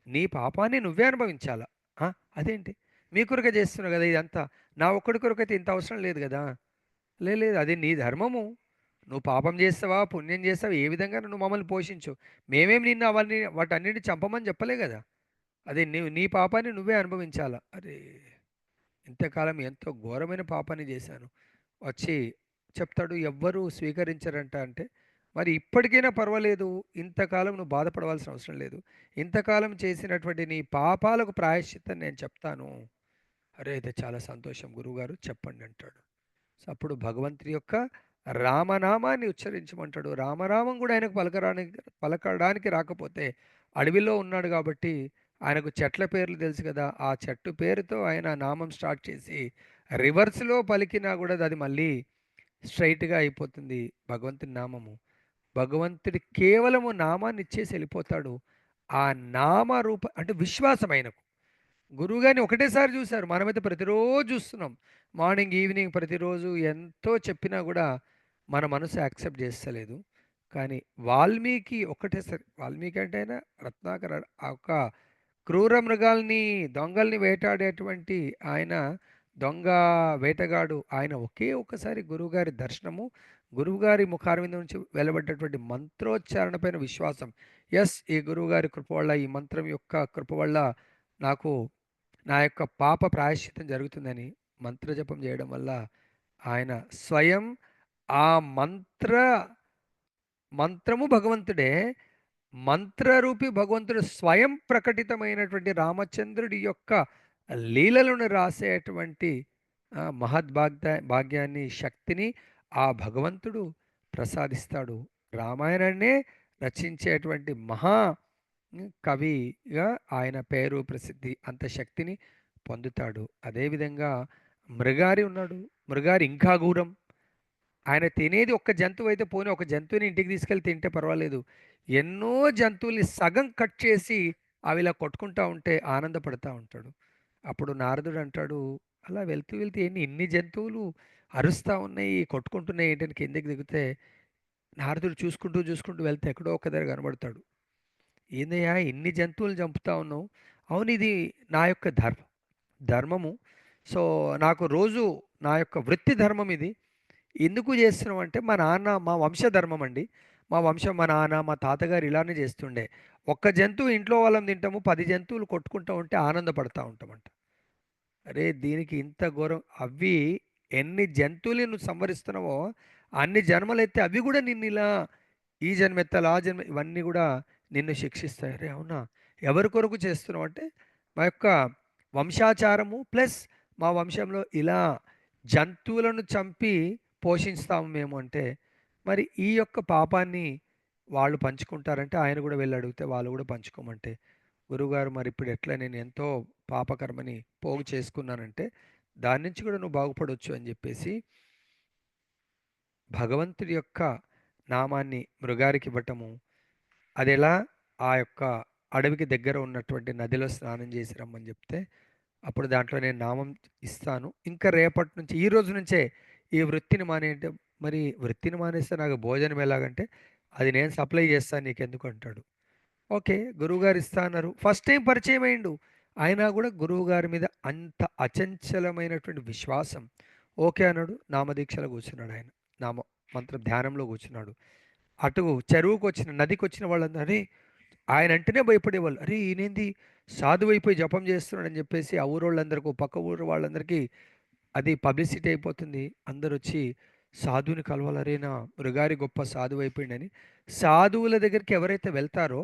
నీ పాపాన్ని నువ్వే అనుభవించాలా. "ఆ, అదేంటి మీ కొరకే చేస్తున్నావు కదా ఇదంతా, నా ఒక్కడి కొరకైతే ఇంత అవసరం లేదు కదా." లేదు, అది నీ ధర్మము. నువ్వు పాపం చేస్తావా పుణ్యం చేస్తావా ఏ విధంగా నువ్వు మమ్మల్ని పోషించు. మేమేం నిన్ను వాటన్నిటిని చంపమని చెప్పలే కదా. అది నీ పాపాన్ని నువ్వే అనుభవించాలా. అరే, ఇంతకాలం ఎంతో ఘోరమైన పాపాన్ని చేశాను. వచ్చి చెప్తాడు, ఎవ్వరూ స్వీకరించరంట. అంటే మరి ఇప్పటికైనా పర్వాలేదు, ఇంతకాలం నువ్వు బాధపడవలసిన అవసరం లేదు. ఇంతకాలం చేసినటువంటి నీ పాపాలకు ప్రాయశ్చిత్తం నేను చెప్తాను. అరే అయితే చాలా సంతోషం గురువుగారు, చెప్పండి అంటాడు. సో అప్పుడు భగవంతుడి యొక్క రామనామాన్ని ఉచ్చరించమంటాడు. రామనామం కూడా ఆయనకు పలకడానికి రాకపోతే, అడవిలో ఉన్నాడు కాబట్టి ఆయనకు చెట్ల పేర్లు తెలుసు కదా, ఆ చెట్టు పేరుతో ఆయన నామం స్టార్ట్ చేసి రివర్స్లో పలికినా కూడా అది మళ్ళీ స్ట్రైట్గా అయిపోతుంది భగవంతుని నామము. భగవంతుడి కేవలము నామాన్ని ఇచ్చేసి వెళ్ళిపోతాడు. ఆ నామ రూప అంటే విశ్వాసం ఆయనకు. గురువుగారిని ఒకటేసారి చూశారు, మనమైతే ప్రతిరోజు చూస్తున్నాం. మార్నింగ్ ఈవినింగ్ ప్రతిరోజు ఎంతో చెప్పినా కూడా మన మనసు యాక్సెప్ట్ చేస్తలేదు. కానీ వాల్మీకి అంటే ఆయన రత్నాకర, ఆ ఒక క్రూర మృగాల్ని, దొంగల్ని వేటాడేటువంటి ఆయన, దొంగ వేటగాడు ఆయన. ఒక్కసారి గురువుగారి దర్శనము, గురువుగారి ముఖారవిందం నుంచి వెలువడ్డటువంటి మంత్రోచ్చారణ పైన విశ్వాసం. ఎస్, ఈ గురువుగారి కృప వల్ల, ఈ మంత్రం యొక్క కృప వల్ల నాకు నా యొక్క పాప ప్రాయశ్చిత్తం జరుగుతుందని మంత్రజపం చేయడం వల్ల ఆయన స్వయం ఆ మంత్రము భగవంతుడే, మంత్రరూపి భగవంతుడు స్వయం ప్రకటితమైనటువంటి రామచంద్రుడి యొక్క లీలలను రాసేటువంటి భాగ్యాన్ని, శక్తిని ఆ భగవంతుడు ప్రసాదిస్తాడు. రామాయణాన్నే రచించేటువంటి మహా కవిగా ఆయన పేరు ప్రసిద్ధి అంత శక్తిని పొందుతాడు. అదేవిధంగా మృగారి ఉన్నాడు. మృగారి ఇంకా ఘోరం. ఆయన తినేది ఒక్క జంతువు అయితే పోనీ ఒక జంతువుని ఇంటికి తీసుకెళ్ళి తింటే పర్వాలేదు. ఎన్నో జంతువుల్ని సగం కట్ చేసి అవి ఇలా కొట్టుకుంటా ఉంటే ఆనందపడతా ఉంటాడు. అప్పుడు నారదుడు అంటాడు, అలా వెళ్తూ వెళ్తూ ఇన్ని జంతువులు అరుస్తా ఉన్నాయి, కొట్టుకుంటున్నాయి ఏంటని కిందకి దిగితే నారదుడు చూసుకుంటూ చూసుకుంటూ వెళ్తే ఎక్కడో ఒక దగ్గర కనబడతాడు. ఏందయ్యా ఇన్ని జంతువులు చంపుతా ఉన్నావు? అవును, ఇది నా యొక్క ధర్మము. సో నాకు రోజు నా యొక్క వృత్తి ధర్మం ఇది. ఎందుకు చేస్తున్నాం అంటే మా నాన్న మా వంశధర్మం అండి. మా వంశం మా నాన్న మా తాతగారు ఇలానే చేస్తుండే. ఒక్క జంతువు ఇంట్లో వాళ్ళం తింటాము, 10 జంతువులు కొట్టుకుంటూ ఉంటే ఆనందపడతా ఉంటామంట. అరే దీనికి ఇంత ఘోరం! అవి ఎన్ని జంతువుల్ని నువ్వు సంహరిస్తున్నావో అన్ని జన్మలెత్తి అవి కూడా నిన్ను ఇలా ఈ జన్మెత్తాలి ఆ జన్మ ఇవన్నీ కూడా నిన్ను శిక్షిస్తాయి. అరే అవునా! ఎవరి కొరకు చేస్తున్నావు అంటే మా యొక్క వంశాచారము ప్లస్ మా వంశంలో ఇలా జంతువులను చంపి పోషిస్తాము మేము అంటే, మరి ఈ యొక్క పాపాన్ని వాళ్ళు పంచుకుంటారంటే ఆయన కూడా వెళ్ళి అడిగితే వాళ్ళు కూడా పంచుకోమంటే, గురువుగారు మరి ఇప్పుడు ఎట్లా నేను ఎంతో పాపకర్మని పోగు చేసుకున్నానంటే దాని నుంచి కూడా నువ్వు బాగుపడవచ్చు అని చెప్పేసి భగవంతుడి యొక్క నామాన్ని మృగారికి ఇవ్వటము. అది ఎలా ఆ యొక్క అడవికి దగ్గర ఉన్నటువంటి నదిలో స్నానం చేసి రమ్మని చెప్తే అప్పుడు దాంట్లో నేను నామం ఇస్తాను, ఇంకా రేపటి నుంచి ఈ రోజు నుంచే ఈ వృత్తిని మానేయంటే, మరి వృత్తిని మానేస్తే నాకు భోజనం ఎలాగంటే అది నేను సప్లై చేస్తాను నీకెందుకు అంటాడు. ఓకే, గురువుగారు ఇస్తా అన్నారు. ఫస్ట్ టైం పరిచయం అయిండు. అయినా కూడా గురువుగారి మీద అంత అచంచలమైనటువంటి విశ్వాసం. ఓకే అన్నాడు. నామదీక్షలో కూర్చున్నాడు ఆయన. నామ మంత్ర ధ్యానంలో కూర్చున్నాడు. అటు చెరువుకు వచ్చిన నదికి వచ్చిన వాళ్ళందరూ అరే ఆయన అంటేనే భయపడేవాళ్ళు. అరే ఈయనేంది సాధువైపోయి జపం చేస్తున్నాడని చెప్పేసి ఆ ఊరోళ్ళందరికీ పక్క ఊరు వాళ్ళందరికీ అది పబ్లిసిటీ అయిపోతుంది. అందరూ వచ్చి సాధువుని కలవాలి, అరే నా మృగారి గొప్ప సాధువు అయిపోయిందని. సాధువుల దగ్గరికి ఎవరైతే వెళ్తారో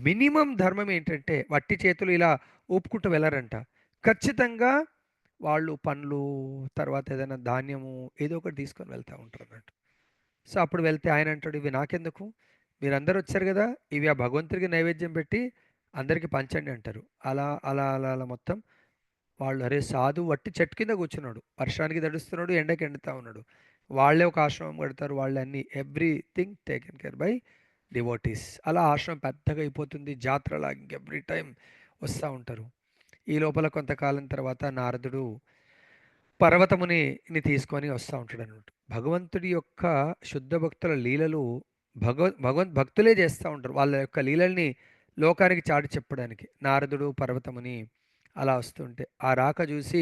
మినిమం ధర్మం ఏంటంటే వట్టి చేతులు ఇలా ఊపుకుంటూ వెళ్ళారంట. ఖచ్చితంగా వాళ్ళు పండ్లు, తర్వాత ఏదైనా ధాన్యము ఏదో ఒకటి తీసుకొని వెళ్తూ ఉంటారు అన్నట్టు. సో అప్పుడు వెళ్తే ఆయన అంటాడు, ఇవి నాకెందుకు, మీరందరూ వచ్చారు కదా, ఇవి ఆ భగవంతుడికి నైవేద్యం పెట్టి అందరికీ పంచండి అంటారు. అలా అలా అలా అలా మొత్తం వాళ్ళు అరే సాధు వట్టి చెట్టు కింద కూర్చున్నాడు, వర్షానికి తడుస్తున్నాడు, ఎండకి ఎండుతా ఉన్నాడు. వాళ్ళే ఒక ఆశ్రమం కడతారు, వాళ్ళే అన్ని everything taken care bye devotees. అలా ఆశ్రమం పెద్దగా అయిపోతుంది, జాతరలా ఎవ్రీ టైం వస్తూ ఉంటారు. ఈ లోపల కొంతకాలం తర్వాత నారదుడు పర్వతముని తీసుకొని వస్తూ ఉంటాడు అన్నమాట. భగవంతుడి యొక్క శుద్ధ భక్తుల లీలలు భగవంత్ భక్తులే చేస్తూ ఉంటారు వాళ్ళ యొక్క లీలల్ని లోకానికి చాటి చెప్పడానికి. నారదుడు పర్వతముని అలా వస్తుంటే ఆ రాక చూసి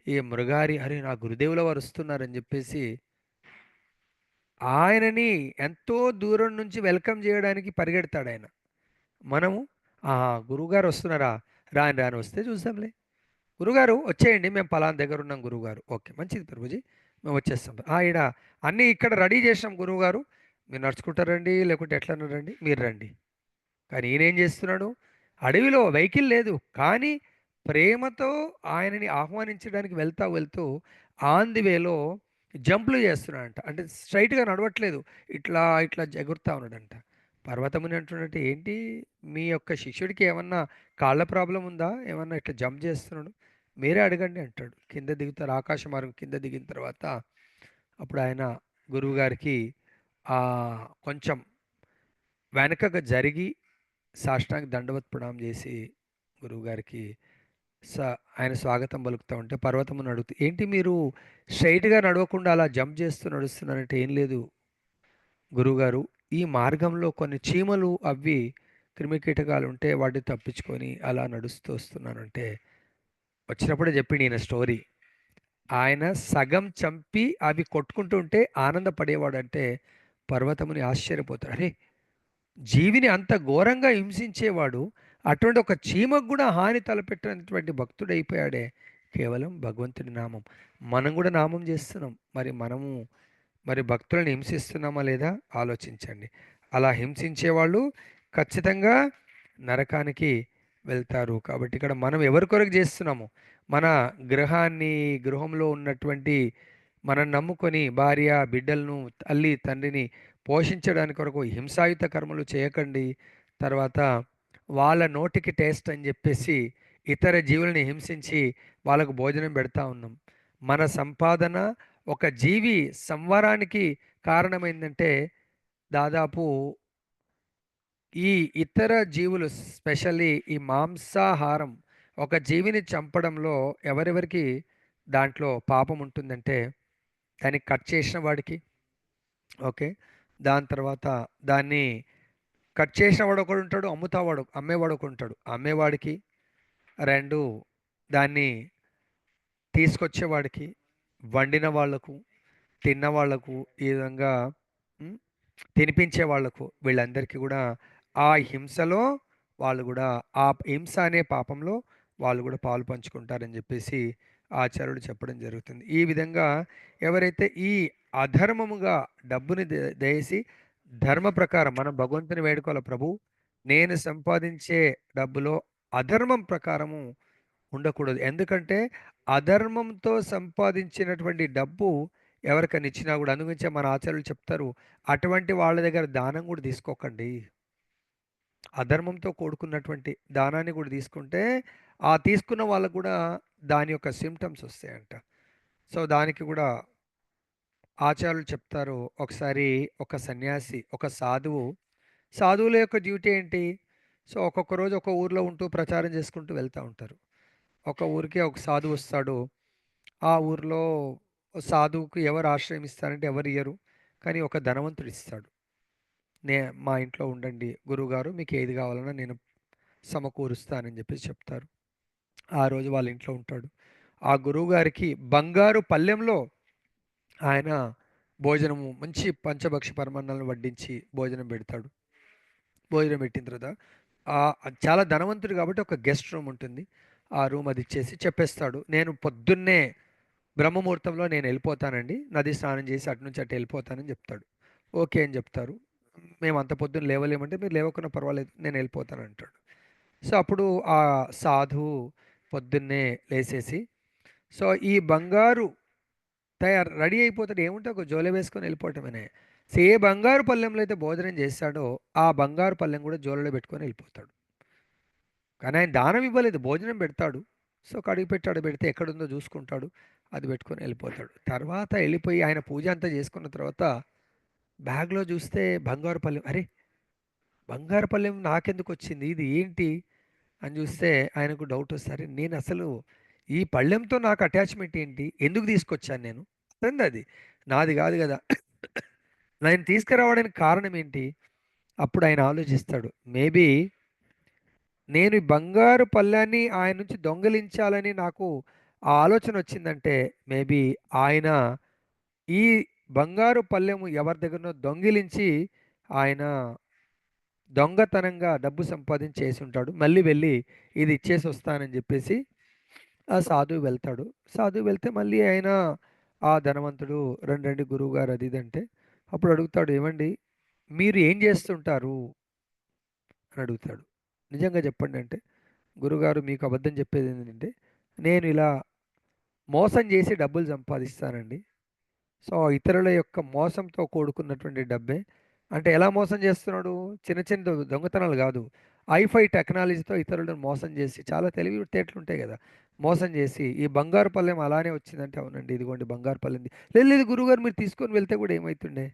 ఈ మృగారి అరే నా గురుదేవుల వారు వస్తున్నారని చెప్పేసి ఆయనని ఎంతో దూరం నుంచి వెల్కమ్ చేయడానికి పరిగెడతాడు ఆయన. మనము గురువుగారు వస్తున్నారా, రాని రాని వస్తే చూసాంలే, గురుగారు వచ్చేయండి మేము పలానా దగ్గర ఉన్నాం గురువుగారు, ఓకే మంచిది ప్రభుజీ మేము వచ్చేస్తాం. ఈడ అన్నీ ఇక్కడ రెడీ చేసినాం గురువుగారు, మీరు నడుచుకుంటారండి లేకుంటే ఎట్లా రండి, మీరు రండి. కానీ ఈయనేం చేస్తున్నాడు, అడవిలో వెహికల్ లేదు కానీ ప్రేమతో ఆయనని ఆహ్వానించడానికి వెళ్తూ వెళ్తూ ఆన్ ది వేలో జంపులు చేస్తున్నాడంట. అంటే స్ట్రైట్గా నడవట్లేదు, ఇట్లా ఇట్లా ఎగురుతా ఉన్నాడంట. పర్వతముని అంటున్నట్టు ఏంటి మీ యొక్క శిష్యుడికి ఏమన్నా కాళ్ళ ప్రాబ్లం ఉందా, ఏమన్నా ఇట్లా జంప్ చేస్తున్నాడు, మీరే అడగండి అంటాడు. కింద దిగుతారు, ఆకాశ మార్గం కింద దిగిన తర్వాత అప్పుడు ఆయన గురువుగారికి కొంచెం వెనకగా జరిగి సాష్టాంగ దండవత్ ప్రణామం చేసి గురువుగారికి ఆయన స్వాగతం పలుకుతూ ఉంటే పర్వతమును అడుగుతూ ఏంటి మీరు స్ట్రైట్గా నడవకుండా అలా జంప్ చేస్తూ నడుస్తున్నారంటే, ఏం లేదు గురువుగారు, ఈ మార్గంలో కొన్ని చీమలు అవి క్రిమికీటకాలు ఉంటే వాటిని తప్పించుకొని అలా నడుస్తూ వస్తున్నానంటే వచ్చినప్పుడే చెప్పిండు ఈయన స్టోరీ. ఆయన సగం చంపి అవి కొట్టుకుంటూ ఉంటే ఆనందపడేవాడంటే పర్వతముని ఆశ్చర్యపోతాడు. అరే జీవిని అంత ఘోరంగా హింసించేవాడు అటువంటి ఒక చీమకు కూడా హాని తలపెట్టినటువంటి భక్తుడైపోయాడే, కేవలం భగవంతుడి నామం. మనం కూడా నామం చేస్తున్నాం, మరి భక్తులను హింసిస్తున్నామా లేదా ఆలోచించండి. అలా హింసించేవాళ్ళు ఖచ్చితంగా నరకానికి వెళ్తారు. కాబట్టి ఇక్కడ మనం ఎవరి కొరకు చేస్తున్నాము, మన గృహంలో ఉన్నటువంటి మనం నమ్ముకొని భార్య బిడ్డలను తల్లి తండ్రిని పోషించడానికి కొరకు హింసాయుత కర్మలు చేయకండి. తర్వాత వాళ్ళ నోటికి టేస్ట్ అని చెప్పేసి ఇతర జీవుల్ని హింసించి వాళ్ళకు భోజనం పెడతా ఉన్నాం. మన సంపాదన ఒక జీవి సంవరానికి కారణమైందంటే దాదాపు ఈ ఇతర జీవులు స్పెషల్లీ ఈ మాంసాహారం ఒక జీవిని చంపడంలో ఎవరెవరికి దాంట్లో పాపం ఉంటుందంటే దాన్ని కట్ చేసిన వాడికి, ఓకే, దాని తర్వాత దాన్ని కట్ చేసిన వాడు ఒకడు ఉంటాడు, అమ్మేవాడు ఒకడు ఉంటాడు. అమ్మేవాడికి, రెండు దాన్ని తీసుకొచ్చేవాడికి, వండిన వాళ్లకు, తిన్న వాళ్లకు, ఈ విధంగా ఉమ్, తినిపించే వాళ్లకు, వీళ్ళందరికీ కూడా ఆ హింసలో వాళ్ళు కూడా ఆ హింస అనే పాపంలో వాళ్ళు కూడా పాలు పంచుకుంటారని చెప్పేసి ఆచార్యుడు చెప్పడం జరుగుతుంది. ఈ విధంగా ఎవరైతే ఈ అధర్మముగా డబ్బుని దయసి ధర్మ ప్రకారం మనం భగవంతుని వేడుకోవాలి, ప్రభు నేను సంపాదించే డబ్బులో అధర్మం ప్రకారము ఉండకూడదు. ఎందుకంటే అధర్మంతో సంపాదించినటువంటి డబ్బు ఎవరికైనా ఇచ్చినా కూడా, అందుగురించే మన ఆచార్యులు చెప్తారు, అటువంటి వాళ్ళ దగ్గర దానం కూడా తీసుకోకండి. అధర్మంతో కూడుకున్నటువంటి దానాన్ని కూడా తీసుకుంటే ఆ తీసుకున్న వాళ్ళకు కూడా దాని యొక్క సిమ్టమ్స్ వస్తాయంట. సో దానికి కూడా ఆచార్యులు చెప్తారు. ఒకసారి ఒక సన్యాసి, ఒక సాధువుల యొక్క డ్యూటీ ఏంటి? సో ఒక్కొక్క రోజు ఒక ఊర్లో ఉంటూ ప్రచారం చేసుకుంటూ వెళ్తూ ఉంటారు. ఒక ఊరికి ఒక సాధువు వస్తాడు. ఆ ఊర్లో సాధువుకు ఎవరు ఆశ్రయం ఇస్తారంటే ఎవరు ఇయ్యరు, కానీ ఒక ధనవంతుడు ఇస్తాడు. మా ఇంట్లో ఉండండి గురువుగారు, మీకు ఏది కావాలన్నా నేను సమకూరుస్తానని చెప్పేసి చెప్తారు. ఆ రోజు వాళ్ళ ఇంట్లో ఉంటాడు. ఆ గురువుగారికి బంగారు పళ్ళెంలో ఆయన భోజనము మంచి పంచభక్ష పరమాన్నాలను వడ్డించి భోజనం పెడతాడు. భోజనం పెట్టిన తర్వాత చాలా ధనవంతుడు కాబట్టి ఒక గెస్ట్ రూమ్ ఉంటుంది. ఆ రూమ్ అది ఇచ్చేసి చెప్పేస్తాడు, నేను పొద్దున్నే బ్రహ్మముహూర్తంలో నేను వెళ్ళిపోతానండి, నది స్నానం చేసి అటు నుంచి అటు వెళ్ళిపోతానని చెప్తాడు. ఓకే అని చెప్తారు. మేము అంత పొద్దున్న లేవలేమంటే మీరు లేవకున్నా పర్వాలేదు నేను వెళ్ళిపోతాను అంటాడు. సో అప్పుడు ఆ సాధువు పొద్దున్నే లేసేసి సో ఈ బంగారు రెడీ అయిపోతాడు. ఏముంటే ఒక జోలె వేసుకొని వెళ్ళిపోవటమనే. సో ఏ బంగారు పళ్ళెంలో అయితే భోజనం చేస్తాడో ఆ బంగారు పళ్ళెం కూడా జోలలో పెట్టుకొని వెళ్ళిపోతాడు. కానీ ఆయన దానం ఇవ్వలేదు, భోజనం పెడతాడు. సో కడిగి పెట్టాడు, పెడితే ఎక్కడుందో చూసుకుంటాడు, అది పెట్టుకొని వెళ్ళిపోతాడు. తర్వాత వెళ్ళిపోయి ఆయన పూజ అంతా చేసుకున్న తర్వాత బ్యాగ్లో చూస్తే బంగారు పళ్ళెం, అరే బంగారు పళ్ళెం నాకెందుకు వచ్చింది, ఇది ఏంటి అని చూస్తే ఆయనకు డౌట్ వస్తుంది, నేను అసలు ఈ పళ్ళెంతో నాకు అటాచ్మెంట్ ఏంటి, ఎందుకు తీసుకొచ్చాను నేను, అతంది అది నాది కాదు కదా, నేను తీసుకురావడానికి కారణం ఏంటి. అప్పుడు ఆయన ఆలోచిస్తాడు, మేబీ నేను ఈ బంగారు పళ్ళాన్ని ఆయన నుంచి దొంగిలించాలని నాకు ఆ ఆలోచన వచ్చిందంటే మేబీ ఆయన ఈ బంగారు పళ్ళెము ఎవరి దగ్గరనో దొంగిలించి ఆయన దొంగతనంగా డబ్బు సంపాదించి చేసి ఉంటాడు, మళ్ళీ వెళ్ళి ఇది ఇచ్చేసి వస్తానని చెప్పేసి ఆ సాధువు వెళ్తాడు. సాధువు వెళ్తే మళ్ళీ ఆయన ఆ ధనవంతుడు రండి గురువు గారు అది ఇది అంటే అప్పుడు అడుగుతాడు, ఏమండి మీరు ఏం చేస్తుంటారు అని అడుగుతాడు. నిజంగా చెప్పండి అంటే, గురుగారు మీకు అబద్ధం చెప్పేది ఏంటంటే నేను ఇలా మోసం చేసి డబ్బులు సంపాదిస్తానండి. సో ఇతరుల యొక్క మోసంతో కూడుకున్నటువంటి డబ్బే. అంటే ఎలా మోసం చేస్తున్నాడు, చిన్న చిన్న దొంగతనాలు కాదు, ఐఫై టెక్నాలజీతో ఇతరులను మోసం చేసి, చాలా తెలివితేటలు ఉంటాయి కదా, మోసం చేసి ఈ బంగారు పళ్ళెం అలానే వచ్చిందంటే అవునండి ఇదిగోండి బంగారు పళ్ళెంది, లేదు లేదు గురుగారు మీరు తీసుకొని వెళ్తే కూడా ఏమవుతుండే,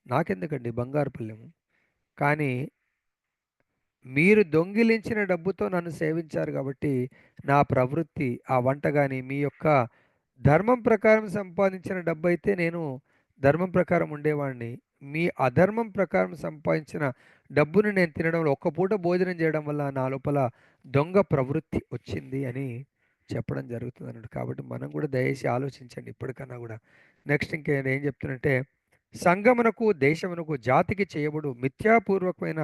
నాకెందుకండి బంగారు పళ్ళెము, కానీ మీరు దొంగిలించిన డబ్బుతో నన్ను సేవించారు కాబట్టి నా ప్రవృత్తి ఆ వంట కానీ మీ యొక్క ధర్మం ప్రకారం సంపాదించిన డబ్బు అయితే నేను ధర్మం ప్రకారం ఉండేవాడిని, మీ అధర్మం ప్రకారం సంపాదించిన డబ్బును నేను తినడంలో ఒక్క పూట భోజనం చేయడం వల్ల నా లోపల దొంగ ప్రవృత్తి వచ్చింది అని చెప్పడం జరుగుతుంది అన్నట్టు. కాబట్టి మనం కూడా దయచేసి ఆలోచించండి ఇప్పటికన్నా కూడా. నెక్స్ట్ ఇంకేం చెప్తున్నంటే, సంఘమునకు దేశమునకు జాతికి చేయబడు మిథ్యాపూర్వకమైన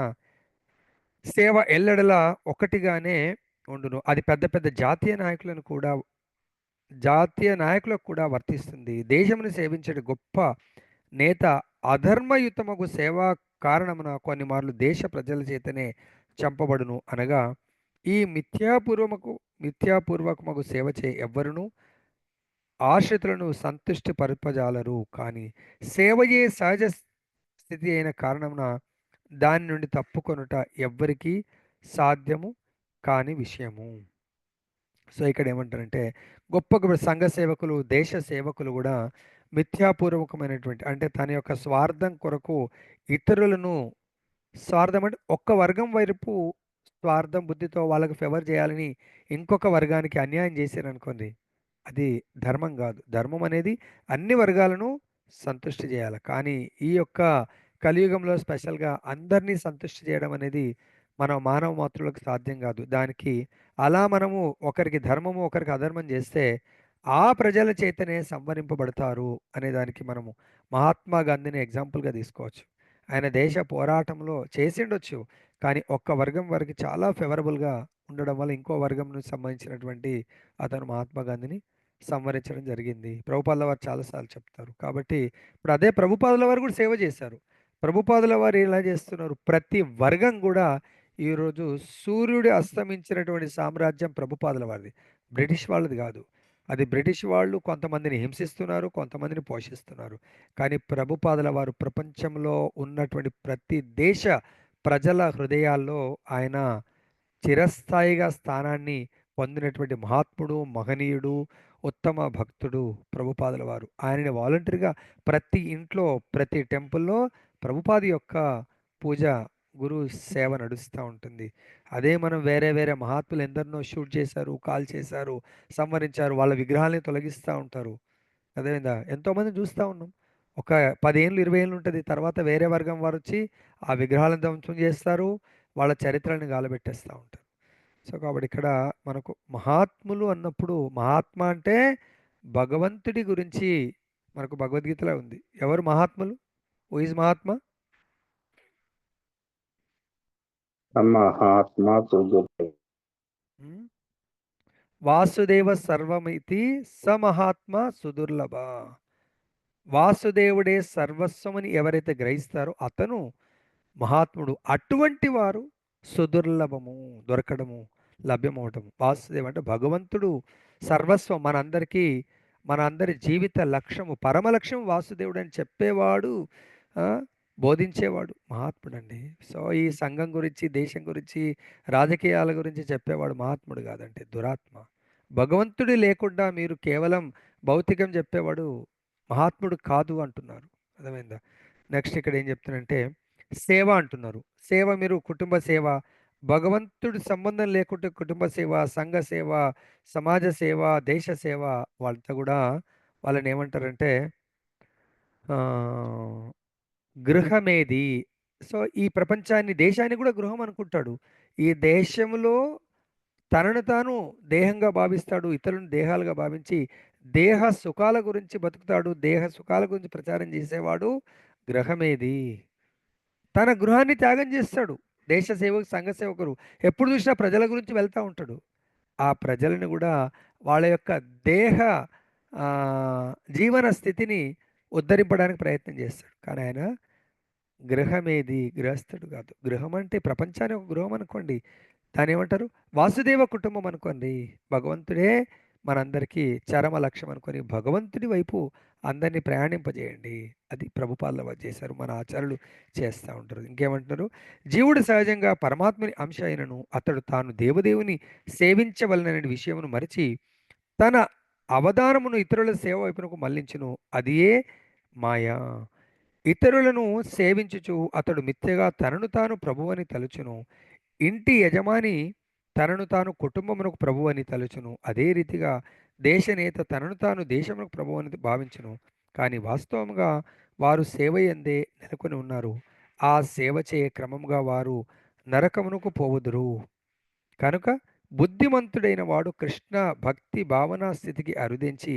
సేవ ఎల్లెడలా ఒకటిగానే ఉండును. అది పెద్ద పెద్ద జాతీయ నాయకులకు కూడా వర్తిస్తుంది. దేశమును సేవించే గొప్ప నేత అధర్మయుతమగు సేవా కారణమున కొన్ని మార్లు దేశ ప్రజల చేతనే చంపబడును. అనగా ఈ మిథ్యాపూర్వకమగు సేవ చే ఎవ్వరును ఆశ్రితులను సంతుష్టి పరపజాలరు. కానీ సేవయే సహజ స్థితి అయిన కారణమున దాని నుండి తప్పుకొనుట ఎవ్వరికీ సాధ్యము కాని విషయము. సో ఇక్కడ ఏమంటారంటే గొప్ప గొప్ప సంఘ సేవకులు, దేశ సేవకులు కూడా మిథ్యాపూర్వకమైనటువంటి అంటే తన యొక్క స్వార్థం కొరకు ఇతరులను స్వార్థం అంటే ఒక్క వర్గం వైపు స్వార్థం బుద్ధితో వాళ్ళకి ఫేవర్ చేయాలని ఇంకొక వర్గానికి అన్యాయం చేశారనుకోండి, అది ధర్మం కాదు. ధర్మం అనేది అన్ని వర్గాలను సంతుష్టి చేయాలి. కానీ ఈ యొక్క కలియుగంలో స్పెషల్గా అందరినీ సంతుష్టి చేయడం అనేది మన మానవ మాతృలకు సాధ్యం కాదు. దానికి అలా మనము ఒకరికి ధర్మము ఒకరికి అధర్మం చేస్తే ఆ ప్రజల చేతనే సంవరింపబడతారు అనే దానికి మనము మహాత్మా గాంధీని ఎగ్జాంపుల్గా తీసుకోవచ్చు. ఆయన దేశ పోరాటంలో చేసిండొచ్చు, కానీ ఒక్క వర్గం వారికి చాలా ఫేవరబుల్గా ఉండడం వల్ల ఇంకో వర్గంను సంబంధించినటువంటి అతను మహాత్మా గాంధీని సంవరించడం జరిగింది. ప్రభుపాదుల వారు చాలాసార్లు చెప్తారు. కాబట్టి ఇప్పుడు అదే ప్రభుపాదుల వారు కూడా సేవ చేశారు. ప్రభుపాదుల వారు ఎలా చేస్తున్నారు, ప్రతి వర్గం కూడా ఈరోజు సూర్యుడు అస్తమించినటువంటి సామ్రాజ్యం ప్రభుపాదుల వారిది, బ్రిటిష్ వాళ్ళది కాదు. అది బ్రిటిష్ వాళ్ళు కొంతమందిని హింసిస్తున్నారు, కొంతమందిని పోషిస్తున్నారు. కానీ ప్రభుపాదుల వారు ప్రపంచంలో ఉన్నటువంటి ప్రతి దేశ ప్రజల హృదయాల్లో ఆయన చిరస్థాయిగా స్థానాన్ని పొందినటువంటి మహాత్ముడు, మహనీయుడు, ఉత్తమ భక్తుడు ప్రభుపాదుల వారు. ఆయనని వాలంటరీగా ప్రతి ఇంట్లో, ప్రతి టెంపుల్లో ప్రభుపాది యొక్క పూజ, గురు సేవ నడుస్తూ ఉంటుంది. అదే మనం వేరే వేరే మహాత్ములు ఎందరినో షూట్ చేశారు, కాల్ చేశారు, సంవరించారు, వాళ్ళ విగ్రహాలని తొలగిస్తూ ఉంటారు. అదేవిధంగా ఎంతోమంది చూస్తూ ఉన్నాం. ఒక 10 ఏళ్ళు 20 ఏళ్ళు ఉంటుంది, తర్వాత వేరే వర్గం వారు వచ్చి ఆ విగ్రహాలను ధ్వంసం చేస్తారు, వాళ్ళ చరిత్రని గాలబెట్టేస్తూ ఉంటారు. సో కాబట్టి ఇక్కడ మనకు మహాత్ములు అన్నప్పుడు మహాత్మ అంటే భగవంతుడి గురించి మనకు భగవద్గీతలో ఉంది. ఎవరు మహాత్ములు? హూ ఇస్ మహాత్మ? మహాత్మా సుదుర్లభ. ఉమ్. వాసుదేవ సర్వమితి స మహాత్మ సుదుర్లభ. వాసుదేవుడే సర్వస్వమని ఎవరైతే గ్రహిస్తారో అతను మహాత్ముడు. అటువంటి వారు సుదుర్లభము, దొరకడము, లభ్యమవటము. వాసుదేవ అంటే భగవంతుడు సర్వస్వం, మనందరికీ మన అందరి జీవిత లక్ష్యము, పరమ లక్ష్యం వాసుదేవుడు అని చెప్పేవాడు, ఆ, బోధించేవాడు మహాత్ముడు అండి. సో ఈ సంఘం గురించి, దేశం గురించి, రాజకీయాల గురించి చెప్పేవాడు మహాత్ముడు కాదంటే దురాత్మ. భగవంతుడు లేకుండా మీరు కేవలం భౌతికం చెప్పేవాడు మహాత్ముడు కాదు అంటున్నారు. అర్థమైందా? నెక్స్ట్ ఇక్కడ ఏం చెప్తున్నానంటే సేవ అంటున్నారు. సేవ మీరు కుటుంబ సేవ, భగవంతుడి సంబంధం లేకుంటే కుటుంబ సేవ, సంఘ సేవ, సమాజ సేవ, దేశ సేవ, వాళ్ళంతా కూడా వాళ్ళని ఏమంటారంటే ఆ, గృహమేది. సో ఈ ప్రపంచాన్ని, దేశాన్ని కూడా గృహం అనుకుంటాడు. ఈ దేశంలో తనను తాను దేహంగా భావిస్తాడు, ఇతరులను దేహాలుగా భావించి దేహ సుఖాల గురించి బతుకుతాడు, దేహ సుఖాల గురించి ప్రచారం చేసేవాడు గ్రహమేది. తన గృహాన్ని త్యాగం చేస్తాడు. దేశ సేవకు, సంఘ సేవకుడు ఎప్పుడు చూసినా ప్రజల గురించి వెళ్తూ ఉంటాడు. ఆ ప్రజలను కూడా వాళ్ళ యొక్క దేహ ఆ, జీవన స్థితిని ఉద్ధరింపడానికి ప్రయత్నం చేస్తాడు. కానీ ఆయన గృహమేది, గృహస్థుడు కాదు. గృహం అంటే ప్రపంచానికి ఒక గృహం అనుకోండి, దాని ఏమంటారు, వాసుదేవ కుటుంబం అనుకోండి. భగవంతుడే మనందరికీ చరమ లక్ష్యం అనుకొని భగవంతుడి వైపు అందరినీ ప్రయాణింపజేయండి. అది ప్రభుపాదుల వారు చేశారు, మన ఆచార్యులు చేస్తూ ఉంటారు. ఇంకేమంటున్నారు, జీవుడు సహజంగా పరమాత్మని అంశ అయినను అతడు తాను దేవదేవుని సేవించవలననే విషయమును మరిచి తన అవధానమును ఇతరుల సేవ వైపునకు మళ్లించును, అదియే మాయా. ఇతరులను సేవించుచు అతడు మిథ్యగా తనను తాను ప్రభువని తలుచును. ఇంటి యజమాని తనను తాను కుటుంబమునకు ప్రభు అని తలుచును. అదే రీతిగా దేశనేత తనను తాను దేశమునకు ప్రభు అని భావించును. కానీ వాస్తవముగా వారు సేవయందే నెలకొని ఉన్నారు. ఆ సేవ చేయ క్రమముగా వారు నరకమునకు పోవుదురు. కనుక బుద్ధిమంతుడైన వాడు కృష్ణ భక్తి భావనా స్థితికి అరుదించి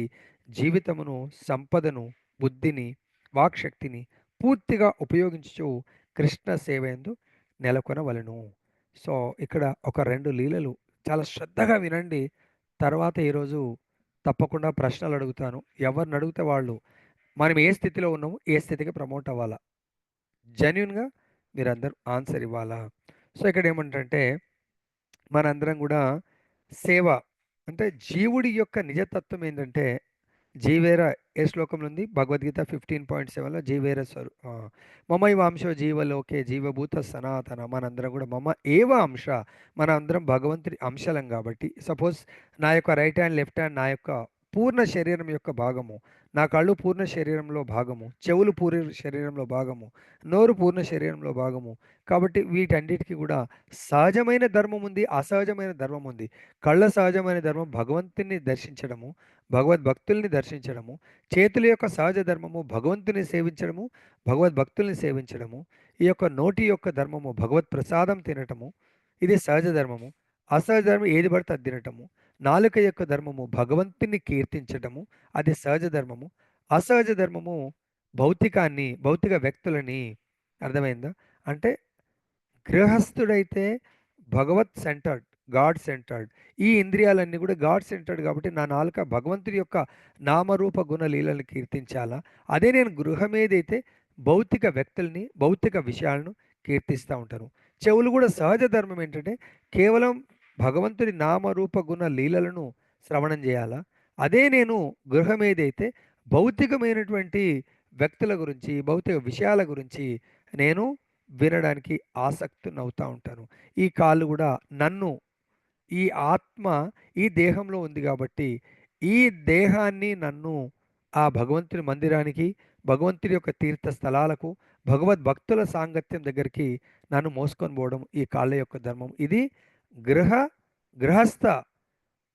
జీవితమును, సంపదను, బుద్ధిని, వాక్శక్తిని పూర్తిగా ఉపయోగించు కృష్ణ సేవయందు నెలకొనవలను. సో ఇక్కడ ఒక 2 లీలలు చాలా శ్రద్ధగా వినండి. తర్వాత ఈరోజు తప్పకుండా ప్రశ్నలు అడుగుతాను. ఎవరిని అడిగితే వాళ్ళు, మనం ఏ స్థితిలో ఉన్నాము, ఏ స్థితికి ప్రమోట్ అవ్వాలా, జెన్యున్గా మీరందరూ ఆన్సర్ ఇవ్వాలా. సో ఇక్కడ ఏమంటే మనందరం కూడా సేవ అంటే జీవుడి యొక్క నిజతత్వం ఏంటంటే జీవేర ఏ శ్లోకంలో ఉంది? భగవద్గీత 15.7లో జీవేర మమైవ అంశో జీవలోకే జీవభూత సనాతన. మనందరం కూడా మమ ఏవ అంశ, మన అందరం భగవంతుడి అంశలం కాబట్టి, సపోజ్ నా యొక్క రైట్ హ్యాండ్ లెఫ్ట్ హ్యాండ్ నా యొక్క పూర్ణ శరీరం యొక్క భాగము, నా కళ్ళు పూర్ణ శరీరంలో భాగము, చెవులు పూర్ణ శరీరంలో భాగము, నోరు పూర్ణ శరీరంలో భాగము. కాబట్టి వీటన్నిటికీ కూడా సహజమైన ధర్మం ఉంది, అసహజమైన ధర్మం ఉంది. కళ్ళ సహజమైన ధర్మం భగవంతుని దర్శించడము, భగవద్భక్తుల్ని దర్శించడము. చేతుల యొక్క సహజ ధర్మము భగవంతుని సేవించడము, భగవద్భక్తుల్ని సేవించడము. ఈ యొక్క నోటి యొక్క ధర్మము భగవత్ ప్రసాదం తినటము, ఇది సహజ ధర్మము. అసహజ ధర్మం ఏది పడితే అది తినటము. నాలుక యొక్క ధర్మము భగవంతుని కీర్తించటము, అది సహజ ధర్మము. అసహజ ధర్మము భౌతికాన్ని, భౌతిక వ్యక్తులని. అర్థమైందా? అంటే గృహస్థుడైతే భగవత్ సెంటర్డ్, గాడ్ సెంటర్డ్. ఈ ఇంద్రియాలన్నీ కూడా గాడ్ సెంటర్డ్ కాబట్టి నా నాలుక భగవంతుడి యొక్క నామరూప గుణ లీలలను కీర్తించాలా. అదే నేను గృహం ఏదైతే భౌతిక వ్యక్తుల్ని, భౌతిక విషయాలను కీర్తిస్తూ ఉంటాను. చెవులు కూడా సహజ ధర్మం ఏంటంటే కేవలం భగవంతుడి నామరూప గుణ లీలలను శ్రవణం చేయాలా. అదే నేను గృహం ఏదైతే భౌతికమైనటువంటి వ్యక్తుల గురించి, భౌతిక విషయాల గురించి నేను వినడానికి ఆసక్తునవుతా ఉంటాను. ఈ కాళ్ళు కూడా నన్ను, ఈ ఆత్మ ఈ దేహంలో ఉంది కాబట్టి ఈ దేహాన్ని నన్ను ఆ భగవంతుని మందిరానికి, భగవంతుడి యొక్క తీర్థ స్థలాలకు, భగవద్భక్తుల సాంగత్యం దగ్గరికి నన్ను మోసుకొని పోవడం ఈ కాళ్ళ యొక్క ధర్మం. ఇది గృహస్థ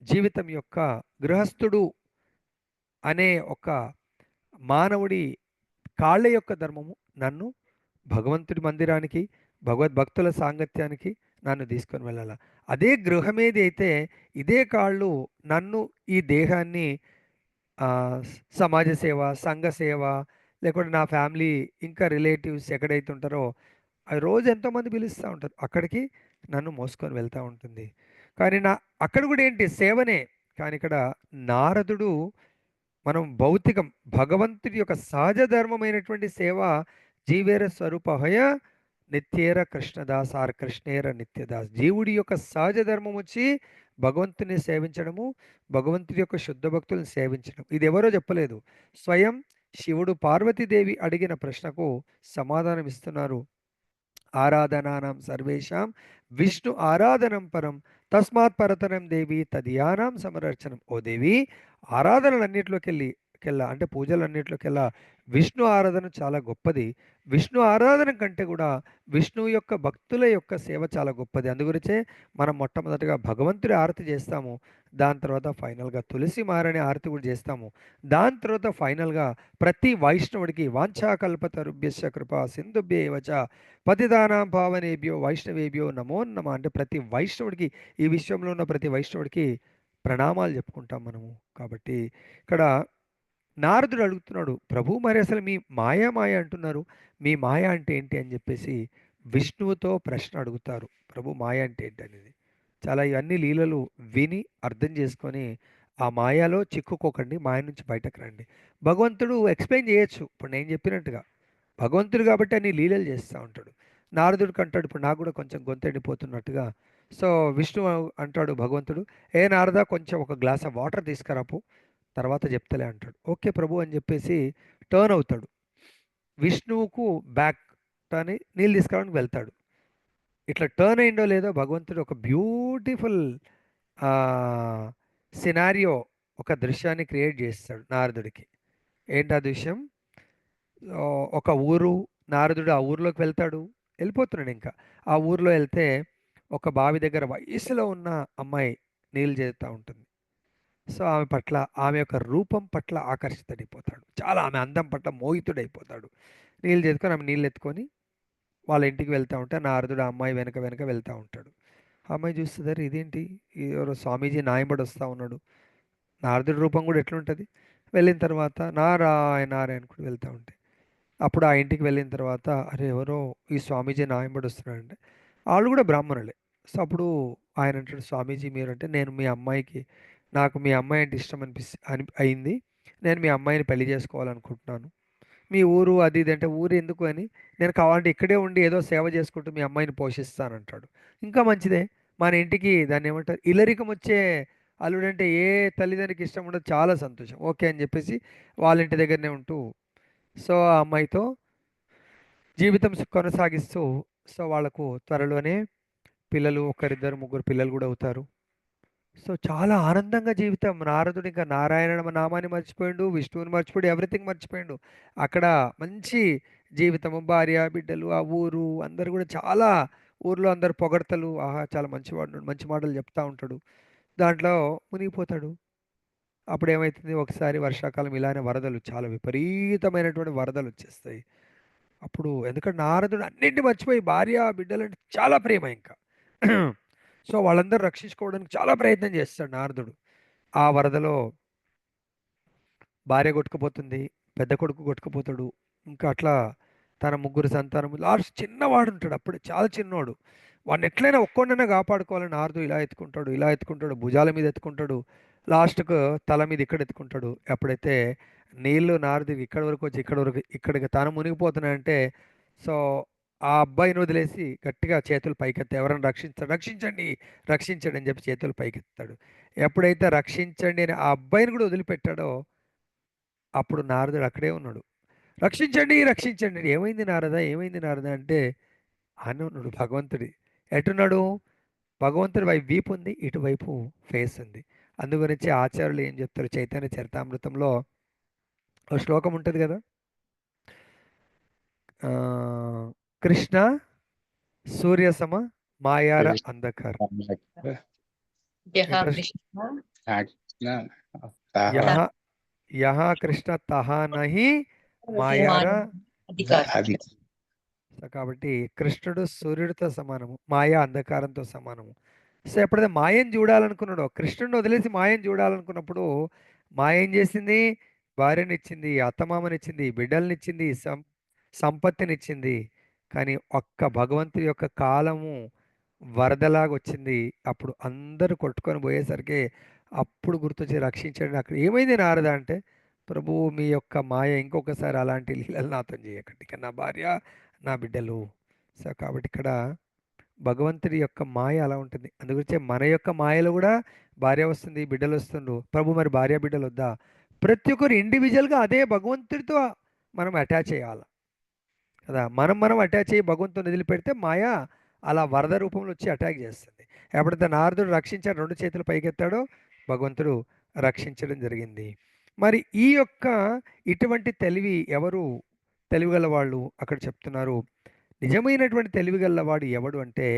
జీవితం యొక్క, గృహస్థుడు అనే ఒక మానవుడి కాళ్ళ యొక్క ధర్మము నన్ను భగవంతుడి మందిరానికి, భగవద్భక్తుల సాంగత్యానికి నన్ను తీసుకొని వెళ్ళాలి. అదే గృహమేది అయితే ఇదే కాళ్ళు నన్ను, ఈ దేహాన్ని సమాజ సేవ, సంఘ సేవ, లేకుంటే నా ఫ్యామిలీ ఇంకా రిలేటివ్స్ ఎక్కడైతే ఉంటారో అవి రోజు ఎంతోమంది పిలుస్తూ ఉంటారు, అక్కడికి నన్ను మోసుకొని వెళ్తూ ఉంటుంది. కానీ అక్కడ కూడా ఏంటి సేవనే. కానీ ఇక్కడ నారదుడు మనం భౌతికం, భగవంతుడి యొక్క సహజ ధర్మమైనటువంటి సేవ జీవేర స్వరూపహయ నిత్యేర కృష్ణదాస్ ఆర్ కృష్ణేర నిత్యదాస్. జీవుడి యొక్క సహజ ధర్మం వచ్చి భగవంతుని సేవించడము, భగవంతుడి యొక్క శుద్ధ భక్తులను సేవించడం. ఇది ఎవరో చెప్పలేదు, స్వయం శివుడు పార్వతీదేవి అడిగిన ప్రశ్నకు సమాధానం ఇస్తున్నారు. ఆరాధనానాం సర్వేషాం విష్ణు ఆరాధనం పరం తస్మాత్ పరతరం దేవి తదియానాం సమరర్చనం. ఓ దేవి, ఆరాధనలన్నింటిలోకెల్లా అంటే పూజలన్నింటిలోకెల్లా విష్ణు ఆరాధన చాలా గొప్పది. విష్ణు ఆరాధన కంటే కూడా విష్ణువు యొక్క భక్తుల యొక్క సేవ చాలా గొప్పది. అందుగురించే మనం మొట్టమొదటిగా భగవంతుడి ఆరతి చేస్తాము, దాని తర్వాత ఫైనల్గా తులసి మారని ఆరతి కూడా చేస్తాము. దాని తర్వాత ఫైనల్గా ప్రతి వైష్ణవుడికి వాంఛాకల్పతరుభ్యశ్చ కృపా సింధుభ్యేవచ పతిదానాం పావనేభ్యో వైష్ణవేభ్యో నమో నమ. అంటే ప్రతి వైష్ణవుడికి, ఈ విశ్వంలో ఉన్న ప్రతి వైష్ణవుడికి ప్రణామాలు చెప్పుకుంటాం మనము. కాబట్టి ఇక్కడ నారదుడు అడుగుతున్నాడు, ప్రభు మరి అసలు మీ మాయ అంటున్నారు, మీ మాయ అంటే ఏంటి అని చెప్పేసి విష్ణువుతో ప్రశ్న అడుగుతారు. ప్రభు మాయ అంటే ఏంటి అనేది. చాలా ఇవన్నీ లీలలు విని అర్థం చేసుకొని ఆ మాయలో చిక్కుకోకండి, మాయ నుంచి బయటకు రండి. భగవంతుడు ఎక్స్ప్లెయిన్ చేయొచ్చు ఇప్పుడు నేను చెప్పినట్టుగా, భగవంతుడు కాబట్టి అన్ని లీలలు చేస్తూ ఉంటాడు. నారదుడికి అంటాడు, ఇప్పుడు నాకు కూడా కొంచెం గొంతెండిపోతున్నట్టుగా. సో విష్ణు అంటాడు భగవంతుడు, ఏ నారదా కొంచెం ఒక గ్లాస్ ఆఫ్ వాటర్ తీసుకురాపు, తర్వాత చెప్తలే అంటాడు. ఓకే ప్రభు అని చెప్పేసి టర్న్ అవుతాడు. విష్ణువుకు బ్యాక్ అని నీళ్ళు తీసుకురావడానికి వెళ్తాడు. ఇట్లా టర్న్ అయిందో లేదో భగవంతుడు ఒక బ్యూటిఫుల్ సినారియో, ఒక దృశ్యాన్ని క్రియేట్ చేస్తాడు నారదుడికి. ఏంటి ఆ దృశ్యం? ఒక ఊరు, నారదుడు ఆ ఊర్లోకి వెళ్తాడు, వెళ్ళిపోతున్నాడు. ఇంకా ఆ ఊర్లో వెళ్తే ఒక బావి దగ్గర వయసులో ఉన్న అమ్మాయి నీళ్ళు చేస్తూ ఉంటుంది. సో ఆమె పట్ల, ఆమె యొక్క రూపం పట్ల ఆకర్షితుడైపోతాడు, చాలా ఆమె అందం పట్ల మోహితుడైపోతాడు. నీళ్ళు చేసుకొని ఆమె నీళ్ళు ఎత్తుకొని వాళ్ళ ఇంటికి వెళ్తూ ఉంటే నారదుడు ఆ అమ్మాయి వెనక వెనక వెళ్తూ ఉంటాడు. ఆ అమ్మాయి చూస్తుందరు, ఇదేంటి ఎవరో స్వామీజీ నాయంబడి వస్తూ ఉన్నాడు. నారదుడి రూపం కూడా ఎట్లుంటుంది. వెళ్ళిన తర్వాత నారాయణ నారాయణ కూడా వెళ్తూ ఉంటాయి. అప్పుడు ఆ ఇంటికి వెళ్ళిన తర్వాత, అరే ఎవరో ఈ స్వామీజీ నాయంబడి వస్తున్నాడంటే వాళ్ళు కూడా బ్రాహ్మణులే. సో అప్పుడు ఆయన అంటాడు, స్వామీజీ మీరు అంటే, నేను మీ అమ్మాయికి, నాకు మీ అమ్మాయి అంటే ఇష్టం అయింది, నేను మీ అమ్మాయిని పెళ్లి చేసుకోవాలనుకుంటున్నాను. మీ ఊరు అది ఇది అంటే, ఊరు ఎందుకు అని, నేను కావాలంటే ఇక్కడే ఉండి ఏదో సేవ చేసుకుంటూ మీ అమ్మాయిని పోషిస్తానంటాడు. ఇంకా మంచిదే, మన ఇంటికి దాన్ని ఏమంటారు, ఇల్లరికం వచ్చే అల్లుడంటే ఏ తల్లిదండ్రికి ఇష్టం ఉండదు, చాలా సంతోషం. ఓకే అని చెప్పేసి వాళ్ళ ఇంటి దగ్గరనే ఉంటూ సో ఆ అమ్మాయితో జీవితం కొనసాగిస్తూ సో వాళ్ళకు త్వరలోనే పిల్లలు ఒకరిద్దరు ముగ్గురు పిల్లలు కూడా అవుతారు. సో చాలా ఆనందంగా జీవితం. నారదుడు ఇంకా నారాయణ నామాన్ని మర్చిపోయిండు, విష్ణువుని మర్చిపోయాడు, ఎవ్రీథింగ్ మర్చిపోయిండు. అక్కడ మంచి జీవితము, భార్య బిడ్డలు, ఆ ఊరు అందరు కూడా చాలా, ఊర్లో అందరు పొగడతలు, ఆహా చాలా మంచివాడు, మంచి మాటలు చెప్తా ఉంటాడు. దాంట్లో మునిగిపోతాడు. అప్పుడు ఏమవుతుంది, ఒకసారి వర్షాకాలం ఇలానే వరదలు, చాలా విపరీతమైనటువంటి వరదలు వచ్చేస్తాయి. అప్పుడు ఎందుకంటే నారదుడు అన్నింటిని మర్చిపోయి భార్య బిడ్డలంటే చాలా ప్రేమ ఇంకా. సో వాళ్ళందరూ రక్షించుకోవడానికి చాలా ప్రయత్నం చేస్తాడు నారదుడు. ఆ వరదలో భార్య కొట్టుకుపోతుంది, పెద్ద కొడుకు కొట్టుకుపోతాడు. ఇంకా అట్లా తన ముగ్గురు సంతానం, లాస్ట్ చిన్నవాడు ఉంటాడు అప్పుడు, చాలా చిన్నవాడు. వాడిని ఎట్లయినా ఒక్కొండనే కాపాడుకోవాలని నారదుడు ఇలా ఎత్తుకుంటాడు, ఇలా ఎత్తుకుంటాడు, భుజాల మీద ఎత్తుకుంటాడు, లాస్ట్కు తల మీద ఇక్కడ ఎత్తుకుంటాడు. ఎప్పుడైతే నీళ్లు నారదుడికి ఇక్కడ వరకు వచ్చి ఇక్కడ వరకు, ఇక్కడికి తను మునిగిపోతున్నాయంటే సో ఆ అబ్బాయిని వదిలేసి గట్టిగా చేతులు పైకెత్తి ఎవరైనా రక్షించాడు, రక్షించండి రక్షించండి అని చెప్పి చేతులు పైకెత్తాడు. ఎప్పుడైతే రక్షించండి అని ఆ అబ్బాయిని కూడా వదిలిపెట్టాడో అప్పుడు నారదుడు అక్కడే ఉన్నాడు. రక్షించండి రక్షించండి అని. ఏమైంది నారద, ఏమైంది నారద అంటే అని ఉన్నాడు భగవంతుడి. ఎటున్నాడు, భగవంతుడి వైపు వీపు ఉంది, ఇటువైపు ఫేస్ ఉంది. అందు గురించి ఆచార్యులు ఏం చెప్తారు, చైతన్య చరితామృతంలో ఒక శ్లోకం ఉంటుంది కదా, ఆ, కృష్ణ సూర్యసమ మాయార అంధకార జహ ఇంట్రెస్ట్. కృష్ణ యహ యహ కృష్ణ తహా నహి మాయార. అధికారి. సో కాబట్టి కృష్ణుడు సూర్యుడితో సమానము, మాయ అంధకారంతో సమానము. సో ఎప్పుడైతే మాయను చూడాలనుకున్నాడో, కృష్ణుడిని వదిలేసి మాయను చూడాలనుకున్నప్పుడు మాయ ఏం చేసింది, భార్యనిచ్చింది, అత్తమామనిచ్చింది, బిడ్డలనిచ్చింది, సంపత్తినిచ్చింది. కానీ ఒక్క భగవంతుడి యొక్క కాలము వరదలాగా వచ్చింది. అప్పుడు అందరూ కొట్టుకొని పోయేసరికి అప్పుడు గుర్తొచ్చి రక్షించండి. అక్కడ ఏమైంది నారద అంటే, ప్రభువు మీ యొక్క మాయ ఇంకొకసారి అలాంటి లీలలు నాతో చేయకండి, ఇక నా భార్య నా బిడ్డలు. సో కాబట్టి ఇక్కడ భగవంతుడి యొక్క మాయ అలా ఉంటుంది. అందుగురించే మన యొక్క మాయలో కూడా భార్య వస్తుంది, బిడ్డలు వస్తుండ్రు. ప్రభు మరి భార్య బిడ్డలు వద్దా? ప్రతి ఒక్కరు ఇండివిజువల్గా అదే భగవంతుడితో మనం అటాచ్ చేయాలి కదా. మనం అటాచ్ అయ్యి భగవంతుని వదిలిపెడితే మాయ అలా వరద రూపంలో వచ్చి అటాక్ చేస్తుంది. ఎప్పుడైతే నారదుడు రక్షించాడు, రెండు చేతులు పైకెత్తాడో భగవంతుడు రక్షించడం జరిగింది. మరి ఈ యొక్క ఇటువంటి తెలివి ఎవరు తెలివిగల వాళ్ళు అక్కడ చెప్తున్నారు. నిజమైనటువంటి తెలివిగలవాడు ఎవడు అంటే,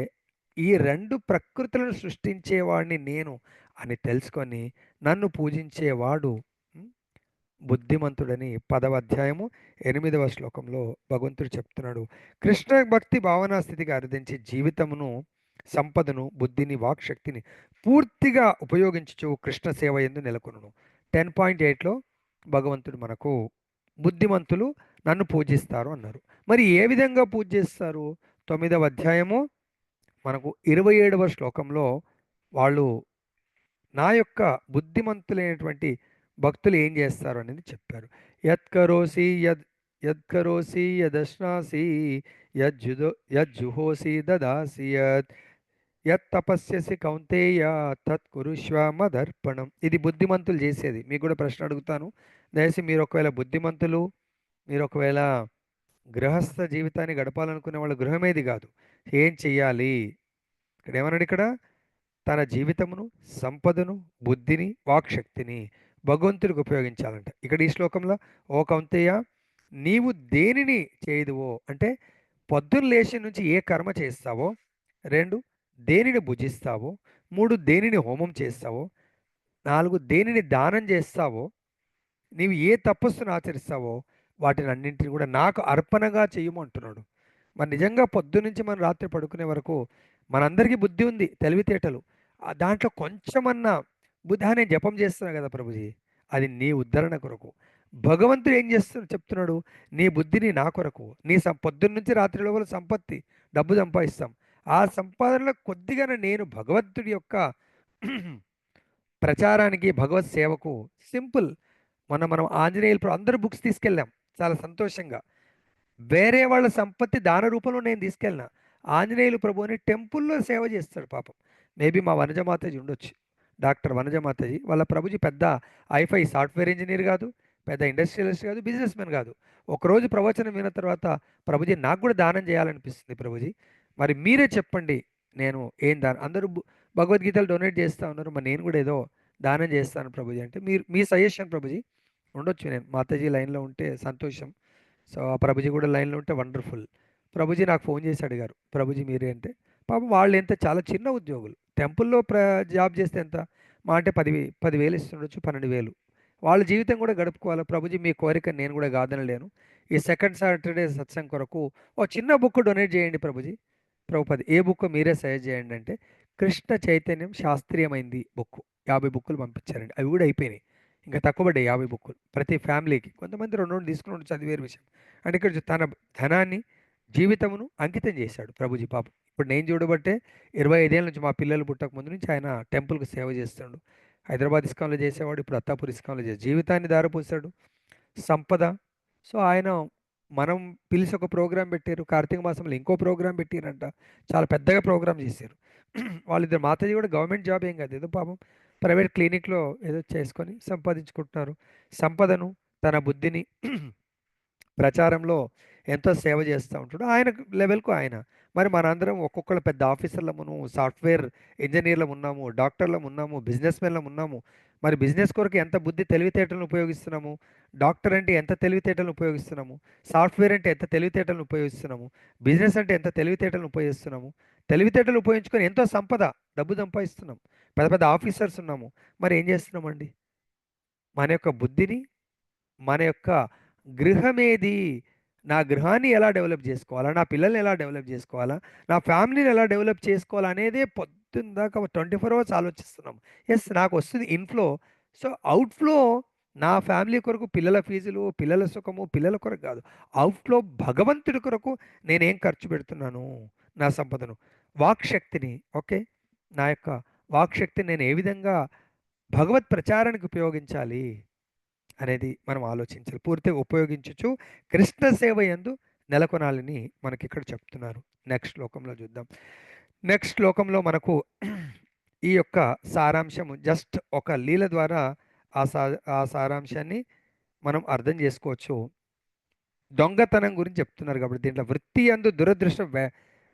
ఈ రెండు ప్రకృతులను సృష్టించేవాడిని నేను అని తెలుసుకొని నన్ను పూజించేవాడు బుద్ధిమంతుడని 10వ అధ్యాయము 8వ శ్లోకంలో భగవంతుడు చెప్తున్నాడు. కృష్ణ భక్తి భావనా స్థితికి అర్థించి జీవితమును, సంపదను, బుద్ధిని, వాక్శక్తిని పూర్తిగా ఉపయోగించుచు కృష్ణ సేవ యందు నెలకొనును. 10.8లో భగవంతుడు మనకు బుద్ధిమంతులు నన్ను పూజిస్తారు అన్నారు. మరి ఏ విధంగా పూజ చేస్తారు? 9వ అధ్యాయము మనకు 27వ శ్లోకంలో వాళ్ళు నా యొక్క బుద్ధిమంతులైనటువంటి భక్తులు ఏం చేస్తారు అనేది చెప్పారు. యత్కరోసి యత్కరోసి యదశ్నాసి యజ్జుహోసి దదాసి యత్ తపస్యసి కౌంతేయ తత్కురుష్వ మదర్పణం. ఇది బుద్ధిమంతులు చేసేది. మీకు కూడా ప్రశ్న అడుగుతాను, దయచేసి మీరు ఒకవేళ బుద్ధిమంతులు, మీరు ఒకవేళ గృహస్థ జీవితాన్ని గడపాలనుకునే వాళ్ళ గృహమేది కాదు, ఏం చెయ్యాలి ఇక్కడ ఏమన్నాడు, ఇక్కడ తన జీవితమును, సంపదను, బుద్ధిని, వాక్శక్తిని భగవంతుడికి ఉపయోగించాలంట. ఇక్కడ ఈ శ్లోకంలో ఓ కౌంతేయ, నీవు దేనిని చేయదువో అంటే పొద్దున్న లేచి నుంచి ఏ కర్మ చేస్తావో, 2 దేనిని భుజిస్తావో, 3 దేనిని హోమం చేస్తావో, 4 దేనిని దానం చేస్తావో, నీవు ఏ తపస్సును ఆచరిస్తావో వాటిని అన్నింటిని కూడా నాకు అర్పణగా చెయ్యము అంటున్నాడు. మరి నిజంగా పొద్దునుంచి మనం రాత్రి పడుకునే వరకు మనందరికీ బుద్ధి ఉంది, తెలివితేటలు, దాంట్లో కొంచెమన్నా బుద్ధి నేను జపం చేస్తున్నా కదా ప్రభుజీ, అది నీ ఉద్ధరణ కొరకు. భగవంతుడు ఏం చేస్తున్నాడు చెప్తున్నాడు, నీ బుద్ధిని నా కొరకు, నీ పొద్దున్న నుంచి రాత్రి లోపల సంపత్తి, డబ్బు సంపాదిస్తాం, ఆ సంపాదనలో కొద్దిగా నేను భగవంతుడి యొక్క ప్రచారానికి, భగవత్ సేవకు సింపుల్. మనం ఆంజనేయులు అందరూ బుక్స్ తీసుకెళ్ళాం చాలా సంతోషంగా. వేరే వాళ్ళ సంపత్తి దాన రూపంలో నేను తీసుకెళ్ళిన, ఆంజనేయులు ప్రభు అని టెంపుల్లో సేవ చేస్తాడు పాపం. మేబీ మా వనజమాతాజీ ఉండొచ్చు, డాక్టర్ వనజ మాతాజీ. వాళ్ళ ప్రభుజీ పెద్ద ఐఫై సాఫ్ట్వేర్ ఇంజనీర్ కాదు, పెద్ద ఇండస్ట్రియలిస్ట్ కాదు, బిజినెస్ మ్యాన్ కాదు. ఒకరోజు ప్రవచనం విన్న తర్వాత, ప్రభుజీ నాకు కూడా దానం చేయాలనిపిస్తుంది ప్రభుజీ, మరి మీరే చెప్పండి నేను ఏం దానం, అందరూ భగవద్గీతలు డొనేట్ చేస్తూ ఉన్నారు, మరి నేను కూడా ఏదో దానం చేస్తాను ప్రభుజీ అంటే, మీరు మీ సజెషన్ ప్రభుజీ. ఉండొచ్చు, నేను మాతాజీ లైన్లో ఉంటే సంతోషం. సో ఆ ప్రభుజీ కూడా లైన్లో ఉంటే వండర్ఫుల్. ప్రభుజీ నాకు ఫోన్ చేసి అడిగారు, ప్రభుజీ మీరే అంటే, పాపం వాళ్ళు ఎంత చాలా చిన్న ఉద్యోగులు, టెంపుల్లో జాబ్ చేస్తే ఎంత, మా అంటే 10,000 ఇస్తుండొచ్చు, 12,000. వాళ్ళ జీవితం కూడా గడుపుకోవాలి. ప్రభుజీ మీ కోరిక నేను కూడా కాదనలేను, ఈ సెకండ్ సాటర్డే సత్సంగ్ కొరకు ఓ చిన్న బుక్ డొనేట్ చేయండి ప్రభుజీ. ప్రభుపది ఏ బుక్ మీరే సజెస్ట్ చేయండి అంటే, కృష్ణ చైతన్యం శాస్త్రీయమైంది బుక్ 50 బుక్కులు పంపించారండి. అవి కూడా అయిపోయినాయి, ఇంకా తక్కువ పడ్డాయి 50 బుక్కులు ప్రతి ఫ్యామిలీకి. కొంతమంది 2 తీసుకుని చదివేరు విషయం. అంటే ఇక్కడ తన ధనాన్ని జీవితమును అంకితం చేశాడు ప్రభుజీ పాపం. ఇప్పుడు నేను చూడబట్టే 25 ఏళ్ళ నుంచి, మా పిల్లలు పుట్టక ముందు నుంచి ఆయన టెంపుల్కి సేవ చేస్తాడు. హైదరాబాద్ ఇస్కాన్లో చేసేవాడు, ఇప్పుడు అత్తాపూర్ ఇస్కాన్లో చేసి జీవితాన్ని దారిపోసాడు. సంపద. సో ఆయన, మనం పిలిచి ఒక ప్రోగ్రాం పెట్టారు, కార్తీక మాసంలో ఇంకో ప్రోగ్రాం పెట్టారంట, చాలా పెద్దగా ప్రోగ్రామ్ చేశారు. వాళ్ళిద్దరు మాతాజీ కూడా గవర్నమెంట్ జాబ్ ఏం కాదు, ఏదో పాపం ప్రైవేట్ క్లినిక్లో ఏదో చేసుకొని సంపాదించుకుంటున్నారు. సంపదను, తన బుద్ధిని ప్రచారంలో ఎంతో సేవ చేస్తూ ఉంటాడు ఆయన లెవెల్కు ఆయన. మరి మనందరం ఒక్కొక్కరు పెద్ద ఆఫీసర్లం, సాఫ్ట్వేర్ ఇంజనీర్లం ఉన్నాము, డాక్టర్లం ఉన్నాము, బిజినెస్ మెన్లం ఉన్నాము. మరి బిజినెస్ కొరకు ఎంత బుద్ధి తెలివితేటలను ఉపయోగిస్తున్నాము, డాక్టర్ అంటే ఎంత తెలివితేటలను ఉపయోగిస్తున్నాము, సాఫ్ట్వేర్ అంటే ఎంత తెలివితేటలను ఉపయోగిస్తున్నాము, బిజినెస్ అంటే ఎంత తెలివితేటలను ఉపయోగిస్తున్నాము. తెలివితేటలు ఉపయోగించుకొని ఎంతో సంపద, డబ్బు సంపాదిస్తున్నాం, పెద్ద పెద్ద ఆఫీసర్స్ ఉన్నాము. మరి ఏం చేస్తున్నామండి? మన యొక్క బుద్ధిని, మన యొక్క గృహమేది, నా గృహాన్ని ఎలా డెవలప్ చేసుకోవాలా, నా పిల్లల్ని ఎలా డెవలప్ చేసుకోవాలా, నా ఫ్యామిలీని ఎలా డెవలప్ చేసుకోవాలా అనేదే పొద్దున్న దాకా 24 అవర్స్ ఆలోచిస్తున్నాం. ఎస్, నాకు వస్తుంది ఇన్ఫ్లో. సో అవుట్ఫ్లో నా ఫ్యామిలీ కొరకు, పిల్లల ఫీజులు, పిల్లల సుఖము, పిల్లల కొరకు కాదు, అవుట్ఫ్లో భగవంతుడి కొరకు నేనేం ఖర్చు పెడుతున్నాను, నా సంపదను, వాక్శక్తిని. ఓకే, నా యొక్క వాక్శక్తిని నేను ఏ విధంగా భగవత్ ప్రచారానికి ఉపయోగించాలి అనేది మనం ఆలోచించాలి. పూర్తిగా ఉపయోగించచ్చు కృష్ణ సేవ యందు నెలకొనాలని మనకి ఇక్కడ చెప్తున్నారు. నెక్స్ట్ శ్లోకంలో చూద్దాం. నెక్స్ట్ శ్లోకంలో మనకు ఈ యొక్క సారాంశం జస్ట్ ఒక లీల ద్వారా ఆ సారాంశాన్ని మనం అర్థం చేసుకోవచ్చు. దొంగతనం గురించి చెప్తున్నారు కాబట్టి దీంట్లో వృత్తి యందు దురదృష్టం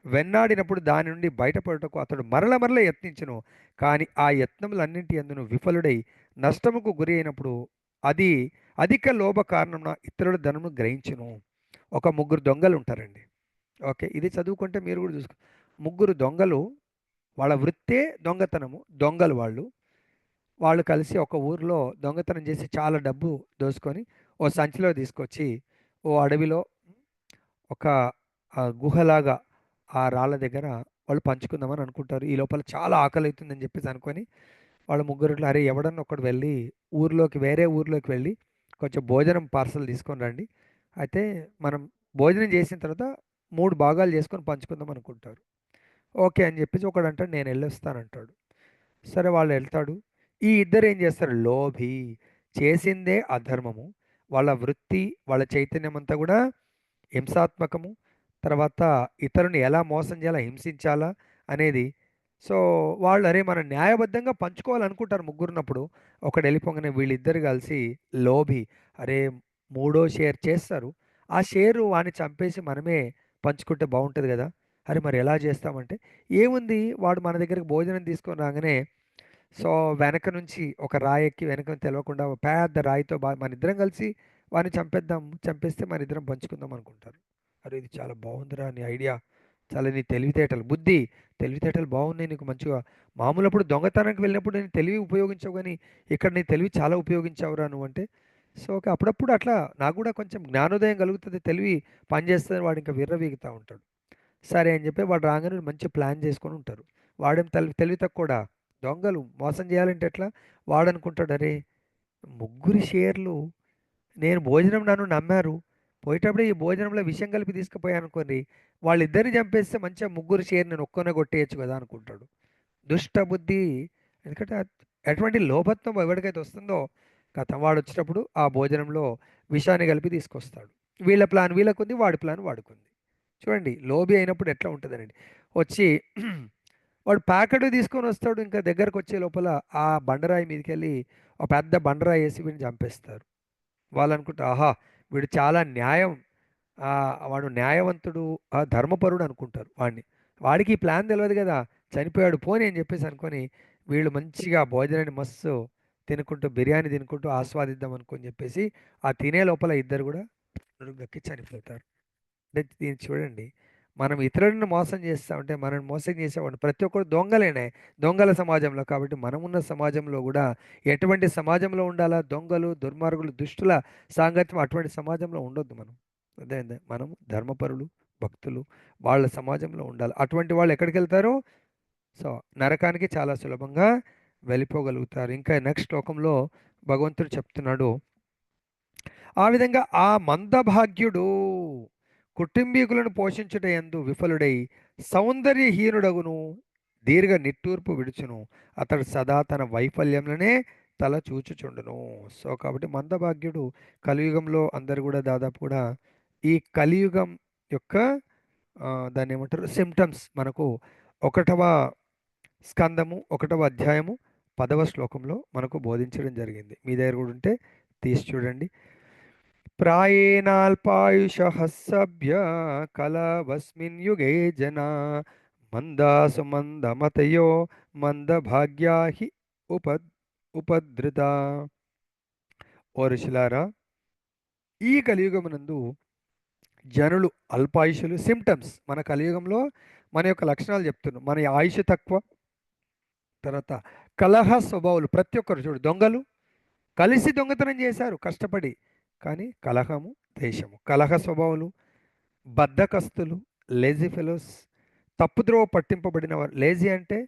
వెన్నాడినప్పుడు దాని నుండి బయటపడటకు అతడు మరల మరల యత్నించును, కానీ ఆ యత్నములన్నింటి యందును విఫలుడై నష్టముకు గురి అయినప్పుడు అది అధిక లోభ కారణం ఇతరుల ధనము గ్రహించును. ఒక 3 దొంగలు ఉంటారండి. ఓకే, ఇది చదువుకుంటే మీరు కూడా చూసుకో. 3 దొంగలు, వాళ్ళ వృత్తే దొంగతనము, దొంగలు వాళ్ళు కలిసి ఒక ఊరిలో దొంగతనం చేసి చాలా డబ్బు దోసుకొని ఓ సంచిలో తీసుకొచ్చి ఓ అడవిలో ఒక గుహలాగా ఆ రాళ్ళ దగ్గర వాళ్ళు పంచుకుందామని అనుకుంటారు. ఈ లోపల చాలా ఆకలి అవుతుందని చెప్పేసి అనుకొని వాళ్ళ ముగ్గురిలో, అరే ఎవడన్నా ఒకడు వెళ్ళి వేరే ఊర్లోకి వెళ్ళి కొంచెం భోజనం పార్సల్ తీసుకొని రండి, అయితే మనం భోజనం చేసిన తర్వాత 3 భాగాలు చేసుకొని పంచుకుందాం అనుకుంటారు. ఓకే అని చెప్పేసి ఒకడు అంటాడు, నేను వెళ్ళొస్తానంటాడు. సరే వాళ్ళు వెళ్తాడు. ఈ ఇద్దరు ఏం చేస్తారు, లోభి, చేసిందే అధర్మము, వాళ్ళ వృత్తి, వాళ్ళ చైతన్యం అంతా కూడా హింసాత్మకము. తర్వాత ఇతరుని ఎలా మోసం చేయాలా, హింసించాలా అనేది. సో వాళ్ళు, అరే మనం న్యాయబద్ధంగా పంచుకోవాలనుకుంటారు ముగ్గురున్నప్పుడు, ఒకడు వెళ్ళిపోగానే వీళ్ళిద్దరు కలిసి లోభి, అరే 3వ షేర్ చేస్తారు. ఆ షేరు వాడిని చంపేసి మనమే పంచుకుంటే బాగుంటుంది కదా. అరే మరి ఎలా చేస్తామంటే, ఏముంది, వాడు మన దగ్గరికి భోజనం తీసుకొని రాగానే సో వెనక నుంచి ఒక రాయి ఎక్కి వెనక తెలియకుండా పెద్ద రాయితో మన ఇద్దరం కలిసి వాడిని చంపేద్దాం, చంపేస్తే మన ఇద్దరం పంచుకుందాం అనుకుంటారు. అరే ఇది చాలా బాగుందిరా నీ ఐడియా, చాలా నీ తెలివితేటలు, బుద్ధి, తెలివితేటలు బాగున్నాయి నీకు మంచిగా. మామూలు అప్పుడు దొంగతనానికి వెళ్ళినప్పుడు నేను తెలివి ఉపయోగించావు, కానీ ఇక్కడ నీ తెలివి చాలా ఉపయోగించావురా నువ్వు అంటే. సో ఓకే, అప్పుడప్పుడు అట్లా నాకు కూడా కొంచెం జ్ఞానోదయం కలుగుతుంది, తెలివి పనిచేస్తుంది, వాడు ఇంకా విర్రవీగుతూ ఉంటాడు. సరే అని చెప్పి వాడు రాగానే మంచి ప్లాన్ చేసుకొని ఉంటారు. వాడేం తెలివి తక్కువడా, దొంగలు మోసం చేయాలంటే ఎట్లా, వాడనుకుంటాడు, అరే 3 షేర్లు, నేను భోజనం నన్ను నమ్మారు, పోయేటప్పుడు ఈ భోజనంలో విషం కలిపి తీసుకుపోయాను అనుకోండి, వాళ్ళిద్దరిని చంపేస్తే మంచిగా 3 షేర్ నేను ఒక్కనే కొట్టేయచ్చు కదా అనుకుంటాడు. దుష్ట బుద్ధి. ఎందుకంటే ఎటువంటి లోభత్వం ఎవరికైతే వస్తుందో కథ, వాడు వచ్చేటప్పుడు ఆ భోజనంలో విషాన్ని కలిపి తీసుకొస్తాడు. వీళ్ళ ప్లాన్ వీళ్ళకుంది, వాడి ప్లాన్ వాడుకుంది. చూడండి లోబి అయినప్పుడు ఎట్లా ఉంటుందనండి. వచ్చి వాడు ప్యాకెట్ తీసుకొని వస్తాడు, ఇంకా దగ్గరకు వచ్చే లోపల ఆ బండరాయి మీదకి వెళ్ళి ఒక పెద్ద బండరాయి వేసి వీడిని చంపేస్తారు. వాళ్ళు అనుకుంటారు, ఆహా వీడు చాలా న్యాయం, ఆ, వాడు న్యాయవంతుడు, ఆ ధర్మపరుడు అనుకుంటారు వాడిని. వాడికి ఈ ప్లాన్ తెలియదు కదా, చనిపోయాడు పోనీ అని చెప్పేసి అనుకొని వీళ్ళు మంచిగా భోజనాన్ని మస్తు తినుకుంటూ బిర్యానీ తినుకుంటూ ఆస్వాదిద్దాం అనుకొని చెప్పేసి ఆ తినే లోపల ఇద్దరు కూడా గక్కి చనిపోతారు. అంటే దీన్ని చూడండి, మనం ఇతరులను మోసం చేస్తామంటే మనల్ని మోసం చేసేవాడు ప్రతి ఒక్కరు దొంగలేనే, దొంగల సమాజంలో. కాబట్టి మనం ఉన్న సమాజంలో కూడా ఎటువంటి సమాజంలో ఉండాలా, దొంగలు దుర్మార్గులు దుష్టుల సాంగత్యం అటువంటి సమాజంలో ఉండొద్దు మనం. అదే అదే మనం ధర్మపరులు భక్తులు వాళ్ళ సమాజంలో ఉండాలి. అటువంటి వాళ్ళు ఎక్కడికి వెళ్తారు? సో నరకానికి చాలా సులభంగా వెళ్ళిపోగలుగుతారు. ఇంకా నెక్స్ట్ శ్లోకంలో భగవంతుడు చెప్తున్నాడు, ఆ విధంగా ఆ మందభాగ్యుడు కుటుంబీకులను పోషించుట యందు విఫలుడై సౌందర్యహీనుడగును, దీర్ఘ నిట్టూర్పు విడుచును, అతడు సదా తన వైఫల్యంలోనే తల చూచుచుండును. సో కాబట్టి మందభాగ్యుడు కలియుగంలో అందరు కూడా దాదాపు కూడా ఈ కలియుగం యొక్క దాన్ని ఏమంటారు సిమ్టమ్స్ మనకు 1వ స్కందము 1వ అధ్యాయము 10వ శ్లోకంలో మనకు బోధించడం జరిగింది. మీ దగ్గర కూడా ఉంటే తీసి చూడండి. ప్రాయేణాల్పాయుషః సభ్య కలవస్మిన్ యుగే జనా మందాసు మందమతయో మందభాగ్యా హి ఉపధృత. ఓ ఋషులారా, ఈ కలియుగమునందు జనులు అల్పాయుషులు. సిమ్టమ్స్ మన కలియుగంలో మన యొక్క లక్షణాలు చెప్తున్నాం. మన ఆయుష్ తక్కువ, తర్వాత కలహ స్వభావాలు. ప్రతి ఒక్కరు చూడు, దొంగలు కలిసి దొంగతనం చేశారు కష్టపడి, కానీ కలహము ద్వేషము, కలహ స్వభావాలు, బద్ధకస్తులు, లేజీ ఫెలోస్, తప్పుద్రోవ పట్టింపబడిన వారు. లేజీ అంటే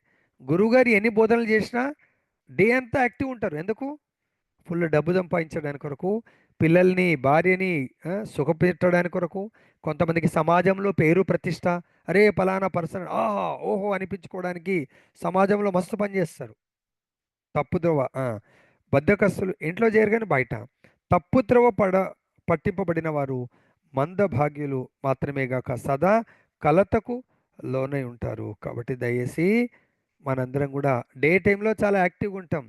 గురువుగారు ఎన్ని బోధనలు చేసినా డే అంతా యాక్టివ్ ఉంటారు. ఎందుకు? ఫుల్ డబ్బు సంపాదించడానికి కొరకు, పిల్లల్ని భార్యని సుఖపెట్టడానికి కొరకు, కొంతమందికి సమాజంలో పేరు ప్రతిష్ట, అరే పలానా పర్సన్ ఆహా ఓహో అనిపించుకోవడానికి సమాజంలో మస్తు పని చేస్తారు. తప్పుద్రోవ బద్ధకస్తులు ఇంట్లో చేరగానే బయట. తప్పుద్రోవ పట్టింపబడిన వారు మందభాగ్యులు మాత్రమే గాక సదా కలతకు లోనై ఉంటారు. కాబట్టి దయచేసి మనందరం కూడా డే టైంలో చాలా యాక్టివ్గా ఉంటాం.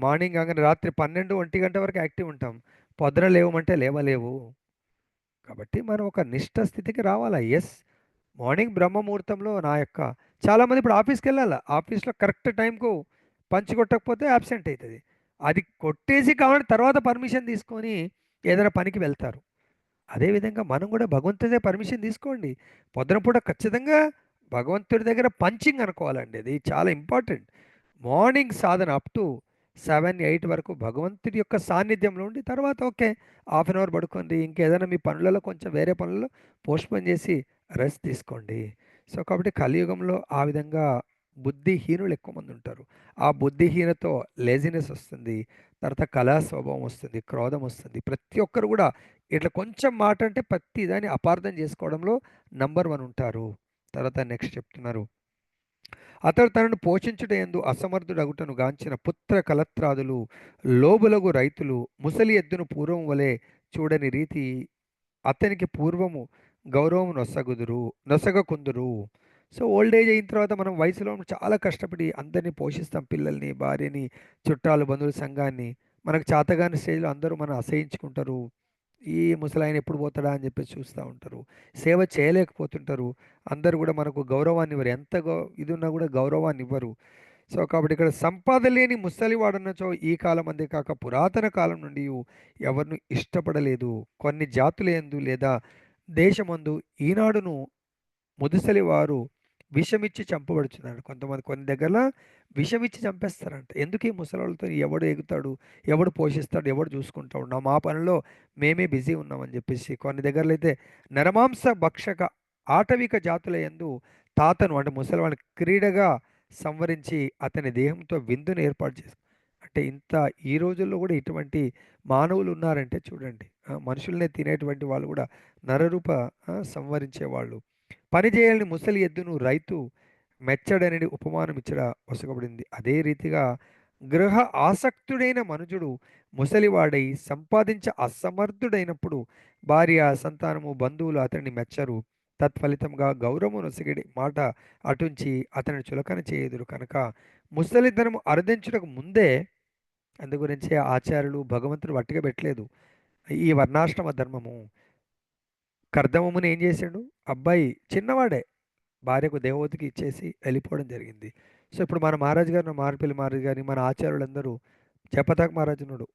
మార్నింగ్ కాగానే రాత్రి 12, 1 గంట వరకు యాక్టివ్ ఉంటాం. పొద్దున లేవమంటే లేవలేవు. కాబట్టి మనం ఒక నిష్ట స్థితికి రావాలా. ఎస్, మార్నింగ్ బ్రహ్మ ముహూర్తంలో నా యొక్క చాలామంది ఇప్పుడు ఆఫీస్కి వెళ్ళాలి, ఆఫీస్లో కరెక్ట్ టైంకు పంచి కొట్టకపోతే యాబ్సెంట్ అవుతుంది. అది కొట్టేసి కావాలంటే తర్వాత పర్మిషన్ తీసుకొని ఏదైనా పనికి వెళ్తారు. అదేవిధంగా మనం కూడా భగవంతుడి పర్మిషన్ తీసుకోండి. పొద్దున పూట ఖచ్చితంగా భగవంతుడి దగ్గర పంచింగ్ అనుకోవాలండి, అది చాలా important. Morning Sadhana up to 7, 8 వరకు భగవంతుడి యొక్క సాన్నిధ్యంలో ఉండి తర్వాత ఓకే హాఫ్ అన్ అవర్ పడుకోండి, ఇంకేదైనా మీ పనులలో కొంచెం వేరే పనులలో పోస్ట్పోన్ చేసి రెస్ట్ తీసుకోండి. సో కాబట్టి కలియుగంలో ఆ విధంగా బుద్ధిహీనులు ఎక్కువ మంది ఉంటారు. ఆ బుద్ధిహీనతో లేజినెస్ వస్తుంది, తర్వాత కళా స్వభావం వస్తుంది, క్రోధం వస్తుంది. ప్రతి ఒక్కరు కూడా ఇట్లా కొంచెం మాట అంటే ప్రతి దాన్ని అపార్థం చేసుకోవడంలో నంబర్ 1 ఉంటారు. తర్వాత నెక్స్ట్ చెప్తున్నారు, అతడు తనను పోషించుట యందు అసమర్థుడగుటను గాంచిన పుత్ర కలత్రాదులు లోబులగు రైతులు ముసలి ఎద్దును పూర్వం వలె చూడని రీతి అతనికి పూర్వము గౌరవం నొసగకుందురు. సో ఓల్డ్ ఏజ్ అయిన తర్వాత మనం వయసులో చాలా కష్టపడి అందరినీ పోషిస్తాం, పిల్లల్ని భార్యని చుట్టాలు బంధువుల సంఘాన్ని. మనకు చేతగాని స్టేజ్లో అందరూ మనం అసహించుకుంటారు. ఈ ముసలాయన ఎప్పుడు పోతాడా అని చెప్పి చూస్తూ ఉంటారు, సేవ చేయలేకపోతుంటారు. అందరూ కూడా మనకు గౌరవాన్ని ఇవ్వరు, ఎంత ఇది ఉన్నా కూడా గౌరవాన్ని ఇవ్వరు. సో కాబట్టి ఇక్కడ సంపాద లేని ముసలివాడున్నచో ఈ కాలం అందే కాక పురాతన కాలం నుండి ఎవరిని ఇష్టపడలేదు. కొన్ని జాతులందు లేదా దేశమందు ఈనాడును ముదుసలి వారు విషమిచ్చి చంపబడుచున్నాడు. కొంతమంది కొన్ని దగ్గరలో విషమిచ్చి చంపేస్తారంట. ఎందుకు ఈ ముసలితో ఎవడు ఎగుతాడు, ఎవడు పోషిస్తాడు, ఎవడు చూసుకుంటాడు, మా పనిలో మేమే బిజీ ఉన్నామని చెప్పేసి. కొన్ని దగ్గరలో అయితే నరమాంస భక్షక ఆటవిక జాతుల యందు తాతను అంటే ముసలివాడిని క్రీడగా సంవరించి అతని దేహంతో విందును ఏర్పాటు చేసి. అంటే ఇంత ఈ రోజుల్లో కూడా ఇటువంటి మానవులు ఉన్నారంటే చూడండి. మనుషుల్నే తినేటువంటి వాళ్ళు కూడా నరరూప సంవరించే వాళ్ళు. పని చేయాలని ముసలి ఎద్దును రైతు మెచ్చడని ఉపమానం ఇచ్చడ వసగబడింది. అదే రీతిగా గృహ ఆసక్తుడైన మనుజుడు ముసలివాడై సంపాదించ అసమర్థుడైనప్పుడు భార్య సంతానము బంధువులు అతన్ని మెచ్చరు. తత్ఫలితంగా గౌరవము నొసగిడి మాట అటుంచి అతనిని చులకన చేయుదురు కనుక ముసలితనము అరుదించుటకు ముందే అందు గురించే ఆచార్యులు భగవంతుడు వట్టిగా పెట్టలేదు. ఈ వర్ణాశ్రమ ధర్మము కర్దమముని ఏం చేశాడు? అబ్బాయి చిన్నవాడే భార్యకు దేవవతికి ఇచ్చేసి వెళ్ళిపోవడం జరిగింది. సో ఇప్పుడు మన మహారాజు గారిని, మారిపల్లి మహారాజు గారిని, మన ఆచార్యులందరూ జపతాక్ మహారాజు ఉన్నాడు.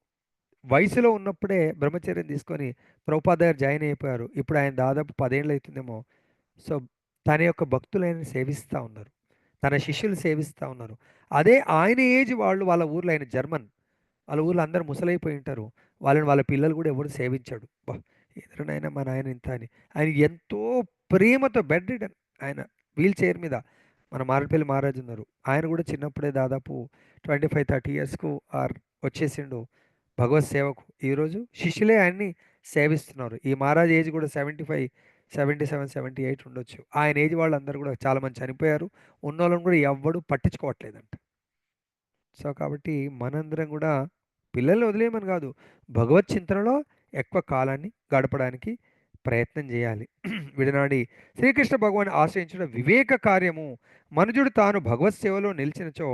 వయసులో ఉన్నప్పుడే బ్రహ్మచర్యం తీసుకొని ప్రభుపాద గారు జాయిన్ అయిపోయారు. ఇప్పుడు ఆయన దాదాపు 10 ఏళ్ళు అవుతుందేమో. సో తన యొక్క భక్తులైన సేవిస్తూ ఉన్నారు, తన శిష్యులు సేవిస్తూ ఉన్నారు. అదే ఆయన ఏజ్ వాళ్ళు వాళ్ళ ఊర్లో, ఆయన జర్మన్, వాళ్ళ ఊర్లో అందరూ ముసలైపోయి ఉంటారు. వాళ్ళని వాళ్ళ పిల్లలు కూడా ఎవరు సేవించాడు. బా ఎదురునైనా మా నాయన ఇంత అని ఆయన ఎంతో ప్రేమతో బెడ్ రిడన్, ఆయన వీల్ చైర్ మీద మన మారపల్లి మహారాజు ఉన్నారు. ఆయన కూడా చిన్నప్పుడే దాదాపు 25-30 ఇయర్స్కు ఆర్ వచ్చేసిండు భగవత్ సేవకు. ఈరోజు శిష్యులే ఆయన్ని సేవిస్తున్నారు. ఈ మహారాజ్ ఏజ్ కూడా 75, 77, 78 ఉండొచ్చు. ఆయన ఏజ్ వాళ్ళందరూ కూడా చాలామంది చనిపోయారు. ఉన్నోళ్ళని కూడా ఎవ్వడు పట్టించుకోవట్లేదంట. సో కాబట్టి మనందరం కూడా పిల్లల్ని వదిలేయమని కాదు, భగవత్ చింతనలో ఎక్కువ కాలాన్ని గడపడానికి ప్రయత్నం చేయాలి. విడనాడి శ్రీకృష్ణ భగవాన్ ఆశ్రయించడం వివేక కార్యము. మనుజుడు తాను భగవత్ సేవలో నిలిచినచో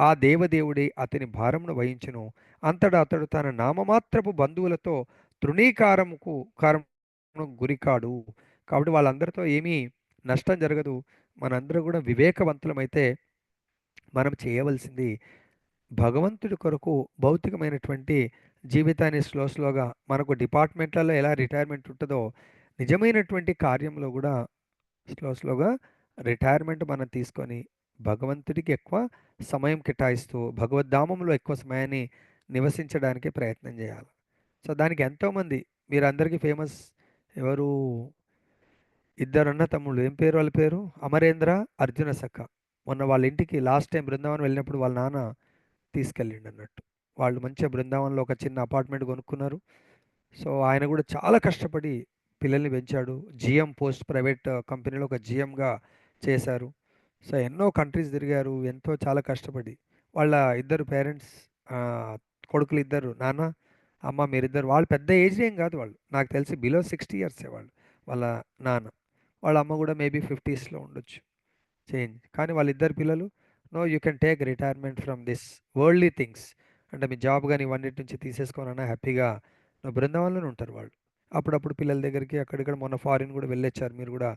ఆ దేవదేవుడే అతని భారమును వహించును. అంతటా అతడు తన నామమాత్రపు బంధువులతో కారమును గురికాడు. కాబట్టి వాళ్ళందరితో ఏమీ నష్టం జరగదు. మనందరూ కూడా వివేకవంతులమైతే మనం చేయవలసింది భగవంతుడి కొరకు భౌతికమైనటువంటి జీవితాన్ని స్లోగా మనకు డిపార్ట్మెంట్లలో ఎలా రిటైర్మెంట్ ఉంటుందో నిజమైనటువంటి కార్యంలో కూడా స్లోగా రిటైర్మెంట్ మనం తీసుకొని భగవంతుడికి ఎక్కువ సమయం కేటాయిస్తూ భగవద్ధామంలో ఎక్కువ సమయాన్ని నివసించడానికి ప్రయత్నం చేయాలి. సో దానికి ఎంతోమంది మీరందరికీ ఫేమస్ ఎవరు, ఇద్దరు అన్న తమ్ముళ్ళు, ఏం పేరు వాళ్ళ పేరు, అమరేంద్ర, అర్జున సఖ. మొన్న వాళ్ళ ఇంటికి లాస్ట్ టైం బృందావనం వెళ్ళినప్పుడు వాళ్ళ నాన్న తీసుకెళ్ళిండు అన్నట్టు. వాళ్ళు మంచిగా బృందావనంలో ఒక చిన్న అపార్ట్మెంట్ కొనుక్కున్నారు. సో ఆయన కూడా చాలా కష్టపడి పిల్లల్ని పెంచాడు. జిఎం పోస్ట్ ప్రైవేట్ కంపెనీలో ఒక జిఎంగా చేశారు. సో ఎన్నో కంట్రీస్ తిరిగారు, ఎంతో చాలా కష్టపడి. వాళ్ళ ఇద్దరు పేరెంట్స్, కొడుకులు ఇద్దరు, నాన్న అమ్మ మీరిద్దరు, వాళ్ళు పెద్ద ఏజ్ ఏం కాదు, వాళ్ళు నాకు తెలిసి బిలో 60 ఇయర్సే వాళ్ళు, వాళ్ళ నాన్న. వాళ్ళ అమ్మ కూడా మేబీ 50స్లో ఉండొచ్చు చేంజ్. కానీ వాళ్ళిద్దరు పిల్లలు no you can take retirement from this worldly things, అంటే మీ జాబ్ కానీ ఇవన్నిటి నుంచి తీసేసుకోనన్నా హ్యాపీగా బృందావనంలోనే ఉంటారు వాళ్ళు. అప్పుడప్పుడు పిల్లల దగ్గరికి అక్కడిక్కడ మొన్న ఫారిన్ కూడా వెళ్ళొచ్చారు. మీరు కూడా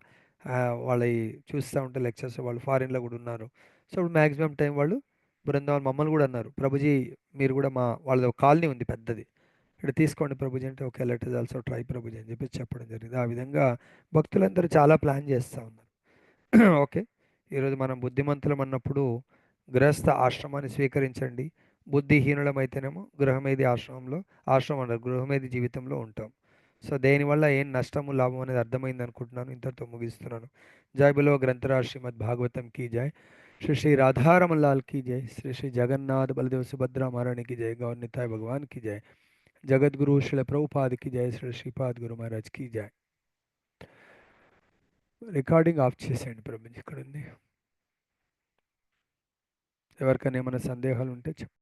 వాళ్ళ చూస్తూ ఉంటే లెక్చర్స్ వాళ్ళు ఫారిన్లో కూడా ఉన్నారు. సో ఇప్పుడు మ్యాక్సిమం టైం వాళ్ళు బృందావనం, మమ్మల్ని కూడా అన్నారు, ప్రభుజీ మీరు కూడా మా వాళ్ళ కాలనీ ఉంది పెద్దది, ఇక్కడ తీసుకోండి ప్రభుజీ అంటే okay let is also try Prabhuji అని చెప్పి చెప్పడం జరిగింది. ఆ విధంగా భక్తులందరూ చాలా ప్లాన్ చేస్తూ ఉన్నారు. ఓకే, ఈరోజు మనం బుద్ధిమంతులం అన్నప్పుడు గృహస్థ ఆశ్రమాన్ని స్వీకరించండి. బుద్ధిహీనులమైతేనేమో గృహమేది ఆశ్రమం అన్నారు, గృహమేది జీవితంలో ఉంటాం. సో దేనివల్ల ఏం నష్టము లాభం అనేది అర్థమైంది అనుకుంటున్నాను. ఇంతటితో ముగిస్తున్నాను. జై బిలో గ్రంథరాజ్ శ్రీమద్ భాగవతం కీ జై. శ్రీ శ్రీ రాధారమన్ లాల్ की जय. श्री श्री जगन्नाथ बलदेव सुभद्रा महारानी की जय. गौर निताय भगवान की जय. जगद्गुरु श्री प्रभुपाद की जय. श्री श्रीपाद गुरु महाराज की जय. రికార్డింగ్ ఆఫ్ చేసేయండి ప్రభుజీ, ఇక్కడ ఉంది. ఎవరికైనా ఏమైనా సందేహాలు ఉంటే చెప్పండి.